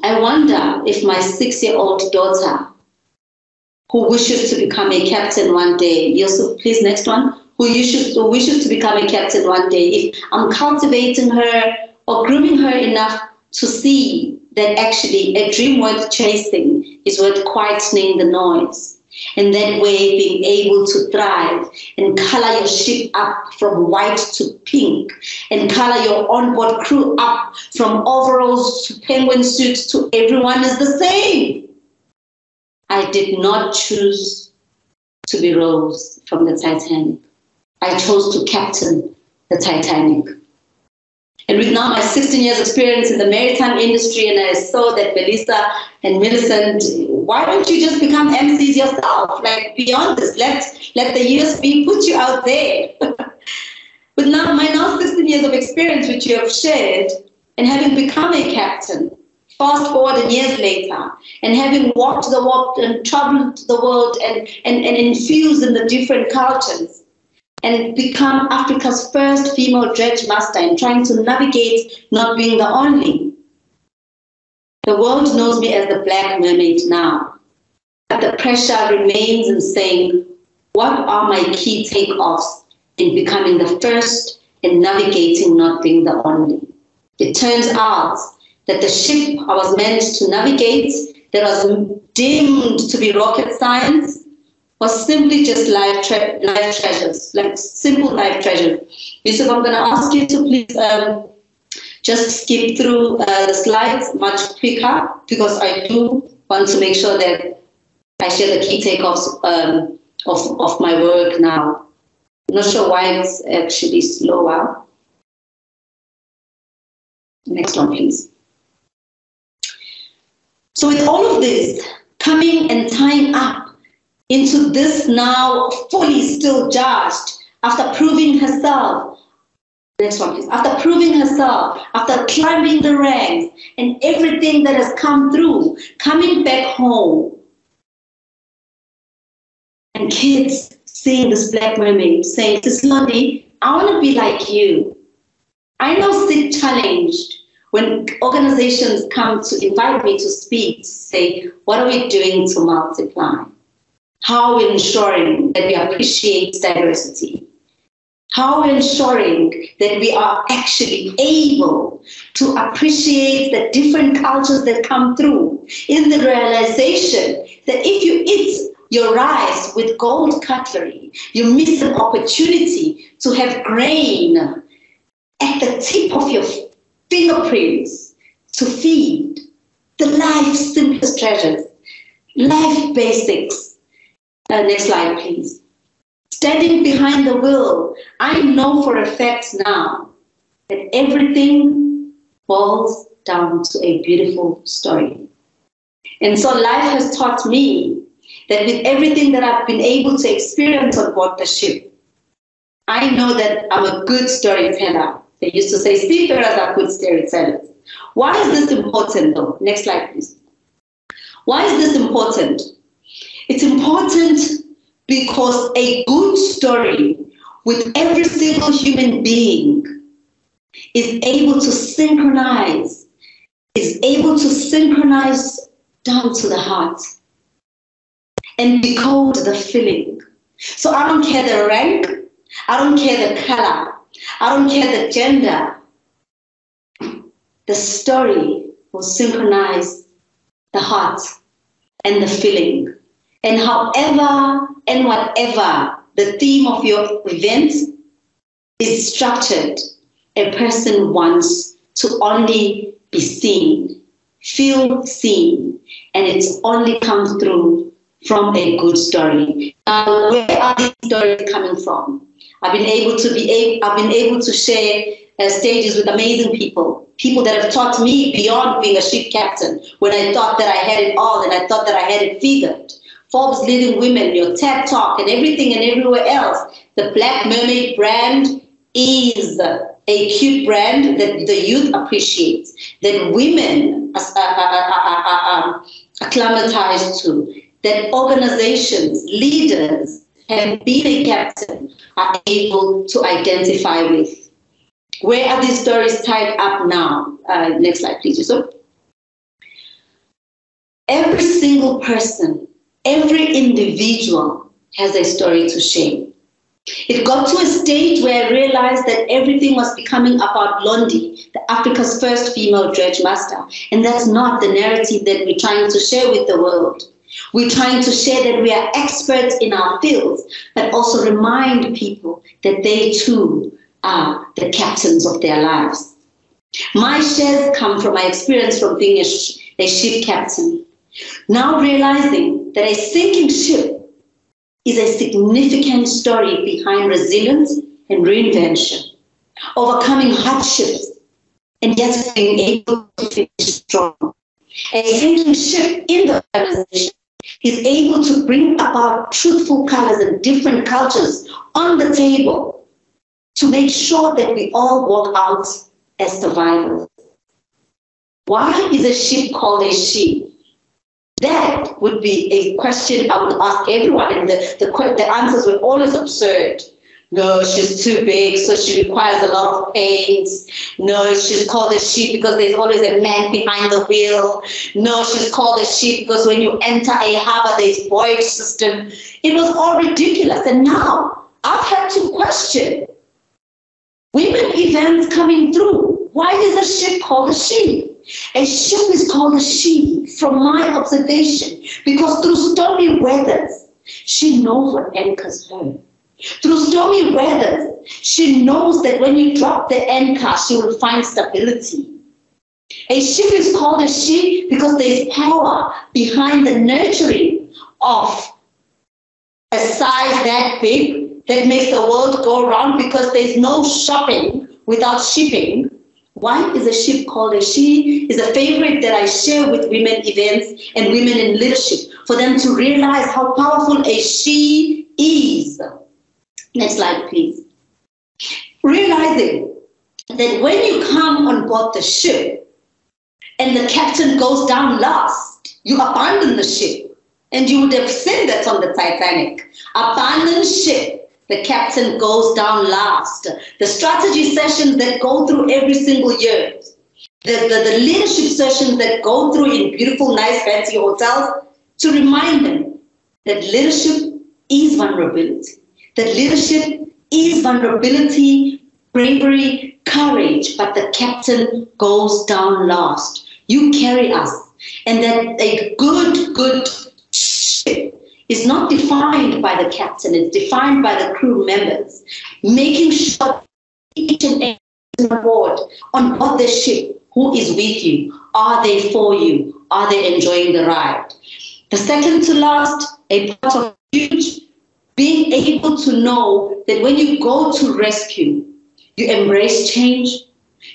I wonder if my 6-year-old daughter, who wishes to become a captain one day, Yusuf, please, next one, who wishes to become a captain one day, if I'm cultivating her or grooming her enough to see that actually a dream worth chasing is worth quietening the noise. And that way being able to thrive and color your ship up from white to pink and color your onboard crew up from overalls to penguin suits to everyone is the same. I did not choose to be Rose from the Titanic. I chose to captain the Titanic. And with now my 16 years experience in the maritime industry, and I saw that Belisa and Millicent, why don't you just become MCs yourself? Like, beyond this, let the USB put you out there. With now my 16 years of experience, which you have shared, and having become a captain, fast forward and years later, and having walked the walk and traveled the world and infused in the different cultures, and become Africa's first female dredge master and trying to navigate not being the only. The world knows me as the Black Mermaid now, but the pressure remains in saying, what are my key takeoffs in becoming the first and navigating not being the only? It turns out that the ship I was meant to navigate, that was deemed to be rocket science, was simply just life treasures, like simple life treasures. Yusuf, I'm going to ask you to please just skip through the slides much quicker, because I do want to make sure that I share the key takeoffs of my work now. I'm not sure why it's actually slower. Next one, please. So with all of this coming and tying up into this now fully still judged, after proving herself, next one please, after proving herself, after climbing the ranks and everything that has come through, coming back home, and kids seeing this Black Mermaid saying, Sislandi, I want to be like you. I now sit challenged when organizations come to invite me to speak, to say, what are we doing to multiply? How we're ensuring that we appreciate diversity. How we're ensuring that we are actually able to appreciate the different cultures that come through, in the realization that if you eat your rice with gold cutlery, you miss an opportunity to have grain at the tip of your fingerprints to feed the life's simplest treasures, life basics. Next slide, please. Standing behind the wheel, I know for a fact now that everything boils down to a beautiful story. And so life has taught me that with everything that I've been able to experience on board the ship, I know that I'm a good storyteller. They used to say seafarers are good storytellers. Why is this important though? Next slide, please. Why is this important? It's important because a good story with every single human being is able to synchronize down to the heart and decode the feeling. So I don't care the rank, I don't care the color, I don't care the gender. The story will synchronize the heart and the feeling. And however and whatever the theme of your event is structured, a person wants to only be seen, feel seen, and it's only come through from a good story. Where are these stories coming from? I've been able to share stages with amazing people that have taught me beyond being a ship captain when I thought that I had it all and I thought that I had it figured. Forbes Leading Women, your TED Talk, and everything and everywhere else. The Black Mermaid brand is a cute brand that the youth appreciates, that women are acclimatized to, that organizations, leaders, and being a captain are able to identify with. Where are these stories tied up now? Next slide, please. So, every single person, every individual has a story to share. It got to a stage where I realized that everything was becoming about Blondie, Africa's first female dredge master. And that's not the narrative that we're trying to share with the world. We're trying to share that we are experts in our fields, but also remind people that they too are the captains of their lives. My shares come from my experience from being a ship captain. Now realizing that a sinking ship is a significant story behind resilience and reinvention, overcoming hardships, and yet being able to finish strong. A sinking ship in the organization is able to bring about truthful colors and different cultures on the table to make sure that we all walk out as survivors. Why is a ship called a she? That would be a question I would ask everyone, and the answers were always absurd. No, she's too big, so she requires a lot of paint. No, she's called a ship because there's always a man behind the wheel. No, she's called a ship because when you enter a harbor, there's voyage system. It was all ridiculous. And now I've had to question women events coming through. Why is a ship called a she? A ship is called a she, from my observation, because through stormy weathers, she knows what anchors her. Through stormy weathers, she knows that when you drop the anchor, she will find stability. A ship is called a she because there is power behind the nurturing of a size that big that makes the world go round, because there's no shopping without shipping. Why is a ship called a she? Is a favorite that I share with women events and women in leadership for them to realize how powerful a she is. Next slide, please. Realizing that when you come on board the ship and the captain goes down last, you abandon the ship. And you would have seen that on the Titanic. Abandon ship. The captain goes down last. The strategy sessions that go through every single year, the leadership sessions that go through in beautiful, nice, fancy hotels, to remind them that leadership is vulnerability. That leadership is vulnerability, bravery, courage, but the captain goes down last. You carry us. And that a good ship is not defined by the captain, it's defined by the crew members, making sure each and every on board the ship, who is with you? Are they for you? Are they enjoying the ride? The second to last, a part of refuge, being able to know that when you go to rescue, you embrace change,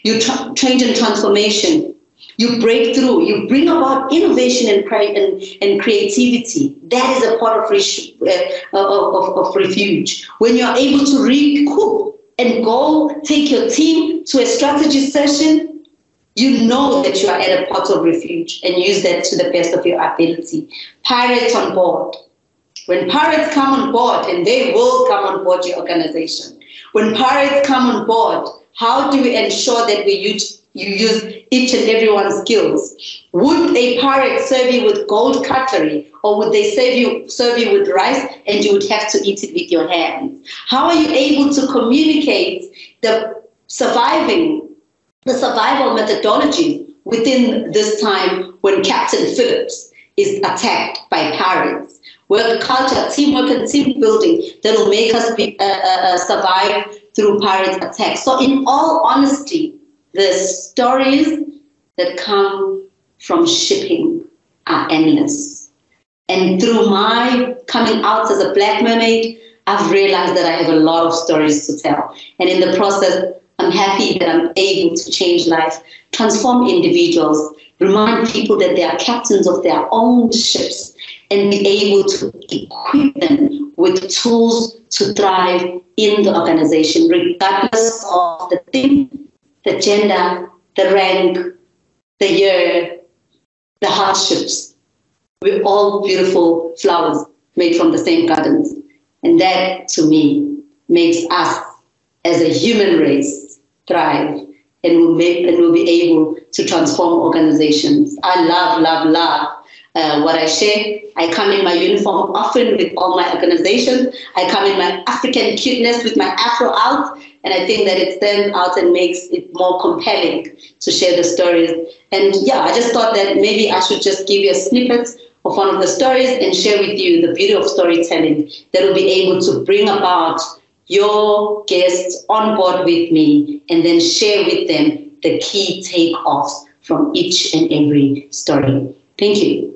you change and transformation, you break through, you bring about innovation and creativity. That is a part of refuge. When you're able to recoup and go take your team to a strategy session, you know that you are at a part of refuge and use that to the best of your ability. Pirates on board. When pirates come on board, and they will come on board your organization, when pirates come on board, how do we ensure that you use each and everyone's skills? Would a pirate serve you with gold cutlery, or would they serve you with rice and you would have to eat it with your hands? How are you able to communicate the survival methodology within this time when Captain Phillips is attacked by pirates? Work culture, teamwork, and team building that will make us survive through pirate attacks. So in all honesty, the stories that come from shipping are endless. And through my coming out as a Black mermaid, I've realized that I have a lot of stories to tell. And in the process, I'm happy that I'm able to change lives, transform individuals, remind people that they are captains of their own ships, and be able to equip them with tools to thrive in the organization, regardless of the thing, the gender, the rank, the year, the hardships. We're all beautiful flowers made from the same gardens. And that, to me, makes us as a human race thrive, and will be able to transform organizations. I love what I share. I come in my uniform often with all my organizations. I come in my African cuteness with my afro out, and I think that it stands out and makes it more compelling to share the stories. And yeah, I just thought that maybe I should just give you a snippet of one of the stories and share with you the beauty of storytelling that will be able to bring about your guests on board with me, and then share with them the key takeoffs from each and every story. Thank you.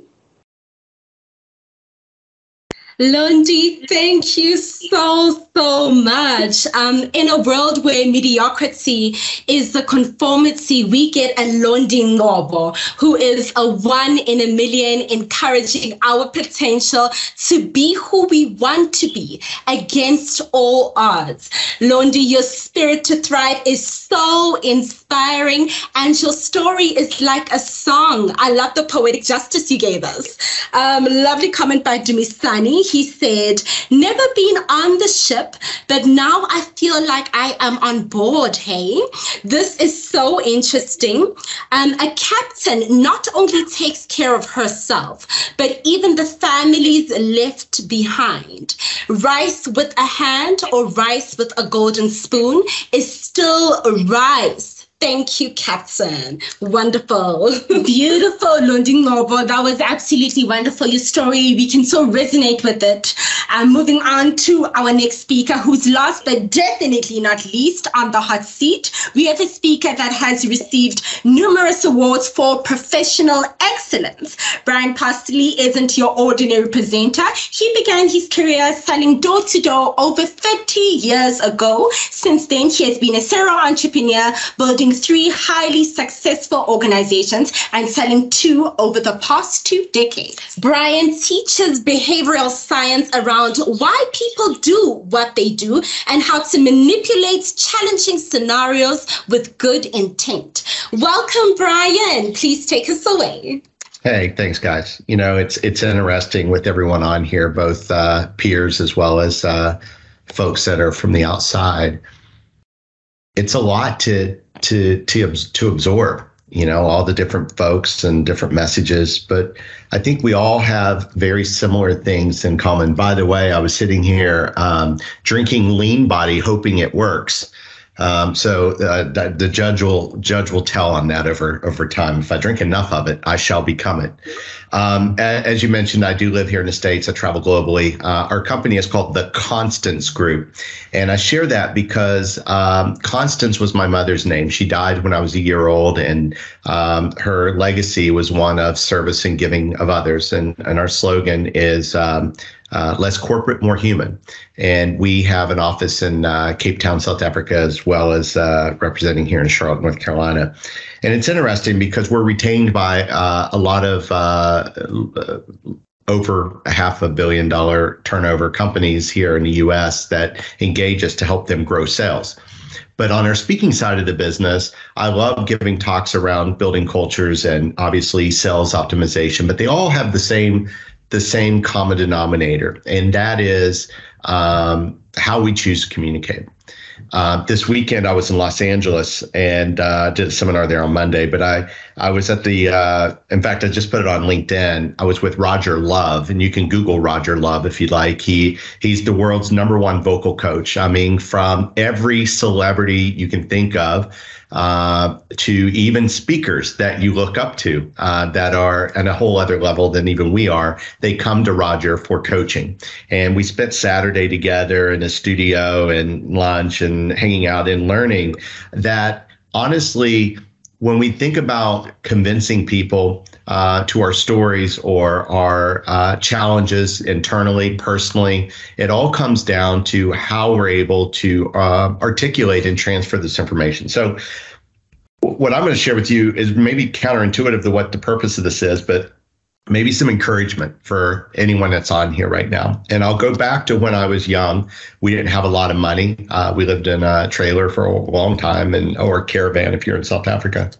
Londi, thank you so much. In a world where mediocrity is the conformity, we get a Londi Ngobo, who is a 1 in a million, encouraging our potential to be who we want to be against all odds. Londi, your spirit to thrive is so inspiring, and your story is like a song. I love the poetic justice you gave us. Lovely comment by Dumisani. He said, never been on the ship, but now I feel like I am on board, hey? This is so interesting. A captain not only takes care of herself, but even the families left behind. Rice with a hand or rice with a golden spoon is still rice. Thank you, Captain. Wonderful. Beautiful, Londi Ngobo. That was absolutely wonderful. Your story, we can so resonate with it. Moving on to our next speaker, who's last but definitely not least on the hot seat. We have a speaker that has received numerous awards for professional excellence. Brian Pastley isn't your ordinary presenter. He began his career selling door-to-door over 30 years ago. Since then, he has been a serial entrepreneur, building 3 highly successful organizations and selling 2 over the past 2 decades. Brian teaches behavioral science around why people do what they do and how to manipulate challenging scenarios with good intent. Welcome, Brian. Please take us away. Hey, thanks, guys. You know, it's interesting with everyone on here, both peers as well as folks that are from the outside. It's a lot to absorb, all the different folks and different messages, but I think we all have very similar things in common. By the way, I was sitting here drinking Lean Body, hoping it works. So the judge will tell on that over time. If I drink enough of it, I shall become it. As you mentioned, I do live here in the States. I travel globally. Our company is called the Constance Group. And I share that because Constance was my mother's name. She died when I was a year old, and her legacy was one of service and giving of others. And our slogan is less corporate, more human. And we have an office in Cape Town, South Africa, as well as representing here in Charlotte, North Carolina. And it's interesting because we're retained by a lot of over $500 million turnover companies here in the US that engage us to help them grow sales. But on our speaking side of the business, I love giving talks around building cultures and obviously sales optimization, but they all have the same common denominator, and that is how we choose to communicate. This weekend, I was in Los Angeles and did a seminar there on Monday, but I was at in fact, I just put it on LinkedIn. I was with Roger Love, and you can Google Roger Love if you'd like. He's the world's #1 vocal coach. I mean, from every celebrity you can think of, to even speakers that you look up to that are at a whole other level than even we are, they come to Roger for coaching. And we spent Saturday together in a studio and lunch and hanging out and learning that, honestly, when we think about convincing people to our stories or our challenges internally, personally, it all comes down to how we're able to articulate and transfer this information. So what I'm going to share with you is maybe counterintuitive to what the purpose of this is, but maybe some encouragement for anyone that's on here right now. And I'll go back to when I was young. We didn't have a lot of money. We lived in a trailer for a long time, or a caravan if you're in South Africa.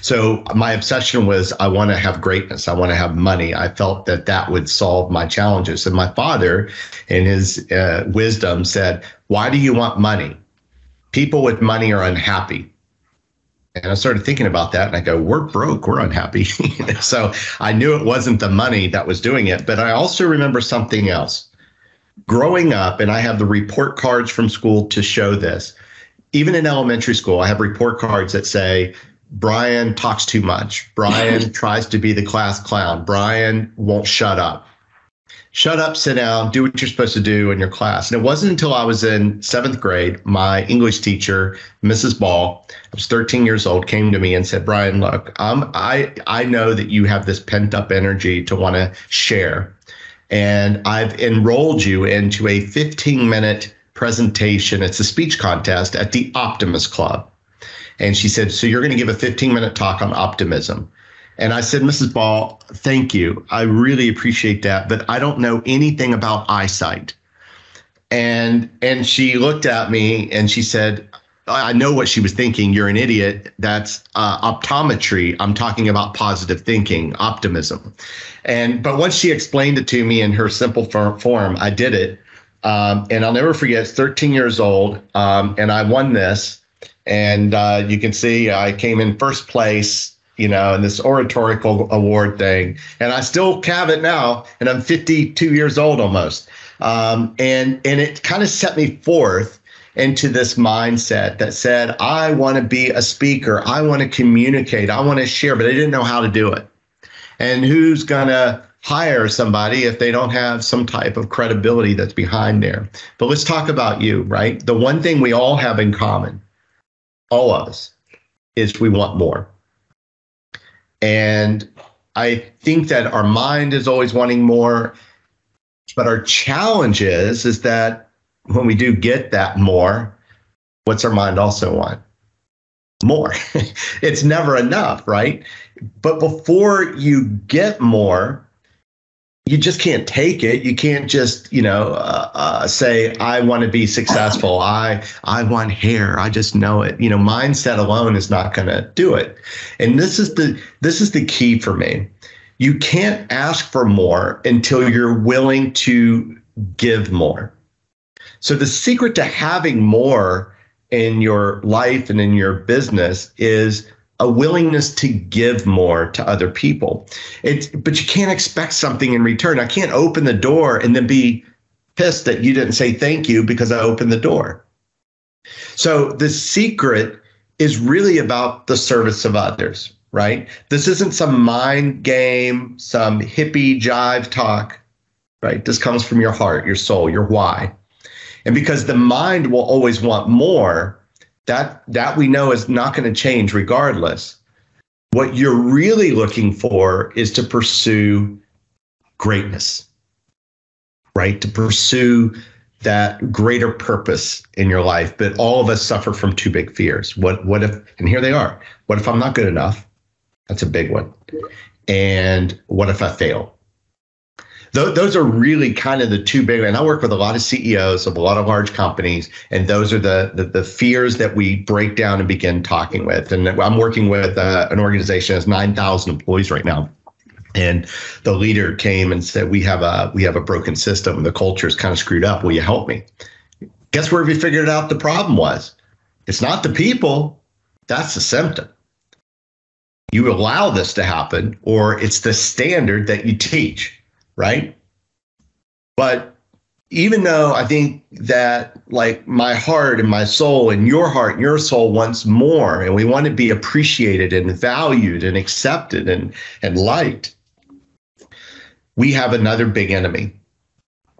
So my obsession was, I want to have greatness. I want to have money. I felt that would solve my challenges. And my father, in his wisdom, said, "Why do you want money? People with money are unhappy." And I started thinking about that, and I go, we're broke, we're unhappy. So I knew it wasn't the money that was doing it, but I also remember something else. Growing up, and I have the report cards from school to show this, even in elementary school, I have report cards that say, Brian talks too much. Brian tries to be the class clown. Brian won't shut up. Shut up, sit down, do what you're supposed to do in your class. And it wasn't until I was in 7th grade, my English teacher, Mrs. Ball, I was 13 years old, came to me and said, Brian, look, I know that you have this pent up energy to want to share. And I've enrolled you into a 15-minute presentation. It's a speech contest at the Optimist Club. And she said, so you're going to give a 15-minute talk on optimism. And I said, Mrs. Ball, thank you. I really appreciate that, but I don't know anything about eyesight. And she looked at me and she said, I know what she was thinking. You're an idiot. That's optometry. I'm talking about positive thinking, optimism. But once she explained it to me in her simple form, I did it. And I'll never forget, 13 years old, and I won this. And you can see I came in first place, in this oratorical award thing. And I still have it now, and I'm 52 years old almost. And it kind of set me forth into this mindset that said, I want to be a speaker. I want to communicate. I want to share, but I didn't know how to do it. And who's going to hire somebody if they don't have some type of credibility that's behind there? But let's talk about you, right? The one thing we all have in common, all of us, is we want more. And I think that our mind is always wanting more, but our challenge is that when we do get that more, what's our mind also want? More. It's never enough, right? But before you get more, you just can't take it. You can't just, say, I want to be successful. I want hair. I just know it. Mindset alone is not going to do it. And this is the key for me. You can't ask for more until you're willing to give more. So the secret to having more in your life and in your business is a willingness to give more to other people. But you can't expect something in return. I can't open the door and then be pissed that you didn't say thank you because I opened the door. So the secret is really about the service of others, right? This isn't some mind game, some hippie jive talk, right? This comes from your heart, your soul, your why. And because the mind will always want more, that we know is not going to change regardless. What you're really looking for is to pursue greatness, right? To pursue that greater purpose in your life. But all of us suffer from two big fears. What if, and here they are. What if I'm not good enough? That's a big one. And what if I fail? Those are really kind of the two big, and I work with a lot of CEOs of a lot of large companies, and those are the fears that we break down and begin talking with. And I'm working with an organization that has 9,000 employees right now. And the leader came and said, we have a broken system and the culture is kind of screwed up. Will you help me? Guess where we figured out the problem was? It's not the people. That's the symptom. You allow this to happen, or it's the standard that you teach, right? But even though I think that like my heart and my soul and your heart and your soul wants more, and we want to be appreciated and valued and accepted and liked, we have another big enemy.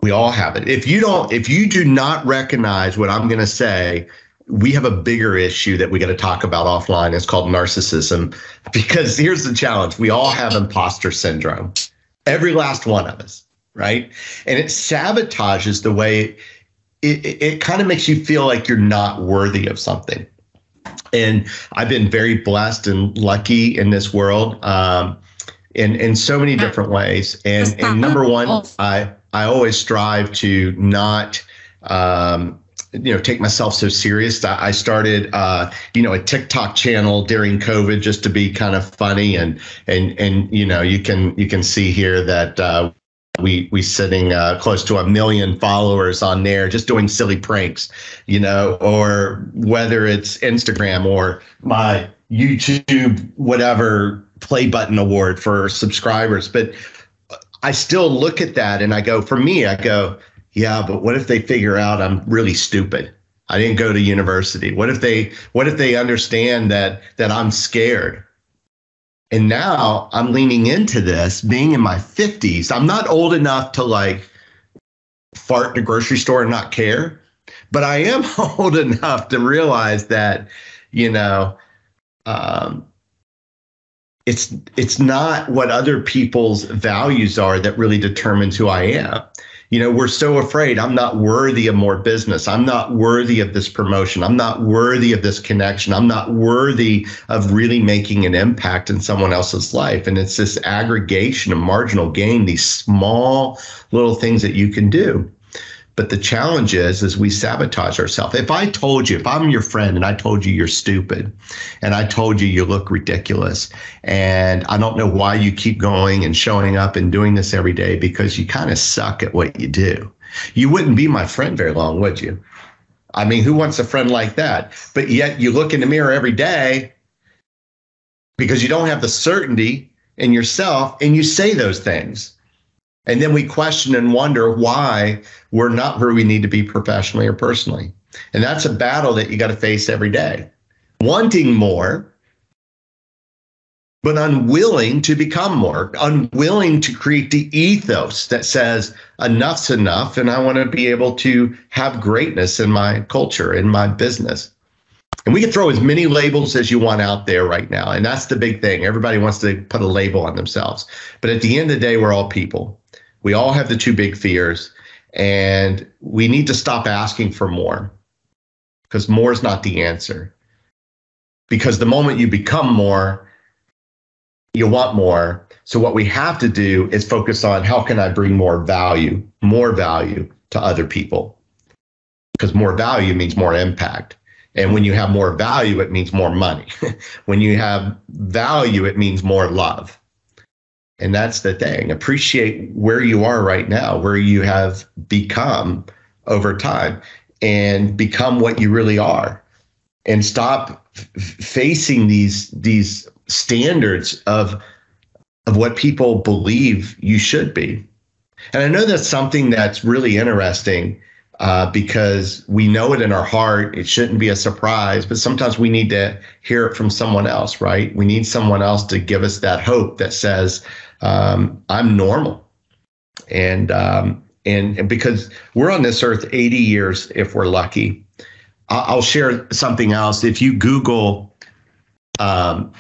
We all have it. If you do not recognize what I'm going to say, we have a bigger issue that we got to talk about offline. It's called narcissism, because here's the challenge. We all have imposter syndrome. Every last one of us, right? And it sabotages the way it kind of makes you feel like you're not worthy of something. And I've been very blessed and lucky in this world. In so many different ways. And number one, I always strive to not, take myself so serious. I started, a TikTok channel during COVID just to be kind of funny. And you can see here that we sitting close to 1 million followers on there, just doing silly pranks, or whether it's Instagram or my YouTube, whatever, play button award for subscribers. But I still look at that and I go, yeah, but what if they figure out I'm really stupid? I didn't go to university. What if they understand that I'm scared? And now I'm leaning into this, being in my 50s. I'm not old enough to like fart in the grocery store and not care, but I am old enough to realize that, it's not what other people's values are that really determines who I am. We're so afraid I'm not worthy of more business. I'm not worthy of this promotion. I'm not worthy of this connection. I'm not worthy of really making an impact in someone else's life. And it's this aggregation of marginal gain, these small little things that you can do. But the challenge is we sabotage ourselves. If I'm your friend and I told you you're stupid and I told you you look ridiculous and I don't know why you keep going and showing up and doing this every day because you kind of suck at what you do, you wouldn't be my friend very long, would you? I mean, who wants a friend like that? But yet you look in the mirror every day because you don't have the certainty in yourself and you say those things. And then we question and wonder why we're not where we need to be professionally or personally. And that's a battle that you got to face every day. Wanting more, but unwilling to become more, unwilling to create the ethos that says enough's enough and I want to be able to have greatness in my culture, in my business. And we can throw as many labels as you want out there right now. And that's the big thing. Everybody wants to put a label on themselves. But at the end of the day, we're all people. We all have the two big fears, and we need to stop asking for more, because more is not the answer. Because the moment you become more, you want more. So what we have to do is focus on how can I bring more value to other people? Because more value means more impact. And when you have more value, it means more money. When you have value, it means more love. And that's the thing. Appreciate where you are right now, where you have become over time, and become what you really are. and stop facing these standards of what people believe you should be. And I know that's something that's really interesting because we know it in our heart. It shouldn't be a surprise, but sometimes we need to hear it from someone else, right? We need someone else to give us that hope that says, I'm normal. And because we're on this earth 80 years, if we're lucky. I'll share something else. If you Google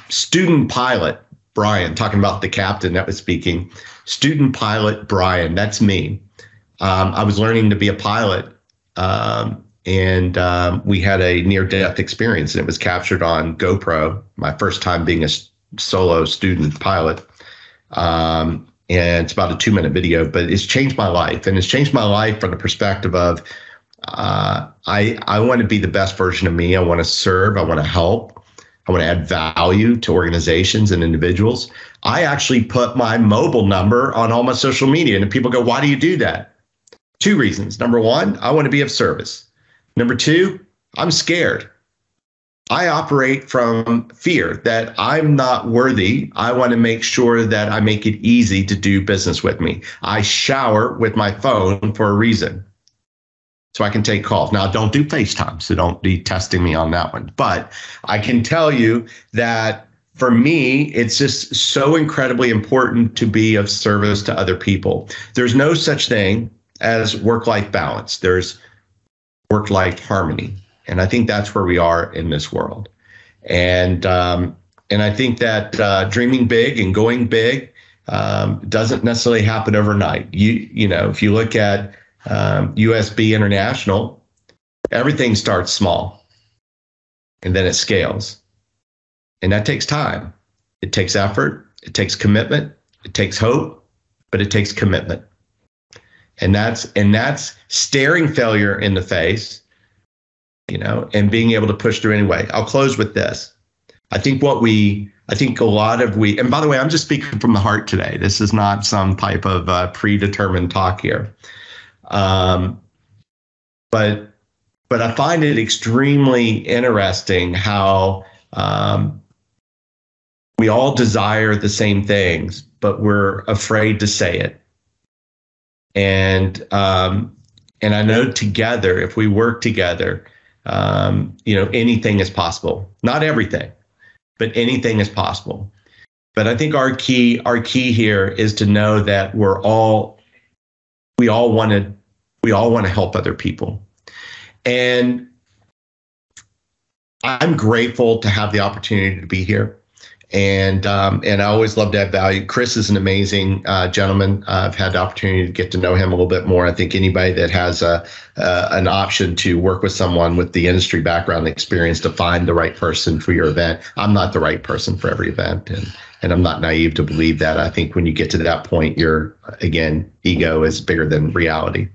student pilot Brian, talking about the captain that was speaking, student pilot Brian, that's me. I was learning to be a pilot, and we had a near-death experience, and it was captured on GoPro, my first time being a solo student pilot. And it's about a 2-minute video, but it's changed my life. And it's changed my life from the perspective of I want to be the best version of me. I want to serve. I want to help. I want to add value to organizations and individuals. I actually put my mobile number on all my social media, and people go, why do you do that? 2 reasons. Number 1, I want to be of service. Number 2, I'm scared. I operate from fear that I'm not worthy. I want to make sure that I make it easy to do business with me. I shower with my phone for a reason, so I can take calls. Now, don't do FaceTime, so don't be testing me on that one. But I can tell you that for me, it's just so incredibly important to be of service to other people. There's no such thing as work-life balance. There's work-life harmony. And I think that's where we are in this world. And I think that dreaming big and going big doesn't necessarily happen overnight. You know, if you look at USB International, everything starts small and then it scales. And that takes time. It takes effort. It takes commitment. It takes hope, but it takes commitment. And that's staring failure in the face, you know, and being able to push through anyway. I'll close with this. I think and by the way, I'm just speaking from the heart today. This is not some type of predetermined talk here. But I find it extremely interesting how we all desire the same things, but we're afraid to say it. And I know together, if we work together, you know, anything is possible. Not everything, but anything is possible. But I think our key here is to know that we all want to help other people. And I'm grateful to have the opportunity to be here. And I always love to add value. Chris is an amazing gentleman. I've had the opportunity to get to know him a little bit more. I think anybody that has an option to work with someone with the industry background and experience to find the right person for your event. I'm not the right person for every event, and I'm not naive to believe that. I think when you get to that point, again, ego is bigger than reality.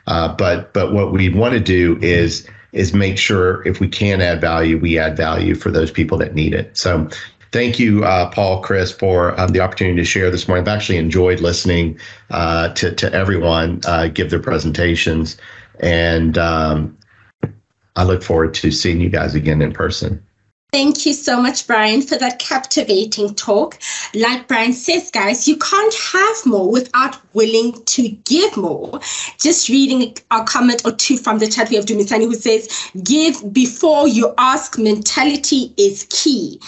But what we want to do is make sure if we can add value, we add value for those people that need it. So thank you, Paul, Chris, for the opportunity to share this morning. I've actually enjoyed listening to everyone give their presentations. And I look forward to seeing you guys again in person. Thank you so much, Brian, for that captivating talk. Like Brian says, guys, you can't have more without willing to give more. Just reading a comment or two from the chat, we have Dumisani who says, give before you ask mentality is key.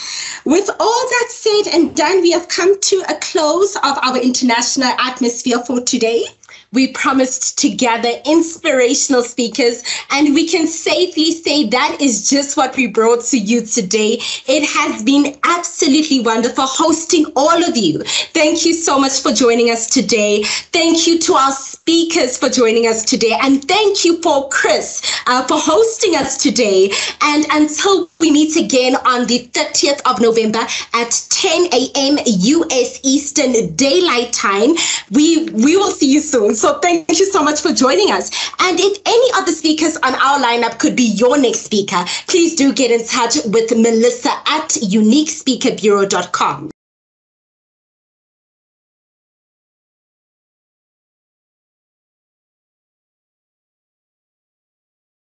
With all that said and done, we have come to a close of our international atmosphere for today. We promised to gather inspirational speakers, and we can safely say that is just what we brought to you today. It has been absolutely wonderful hosting all of you. Thank you so much for joining us today. Thank you to our speakers for joining us today. And thank you for Chris for hosting us today. And until we meet again on the 30th of November at 10 a.m. U.S. Eastern Daylight Time, we will see you soon. So thank you so much for joining us. And if any other speakers on our lineup could be your next speaker, please do get in touch with Melissa at uniquespeakerbureau.com.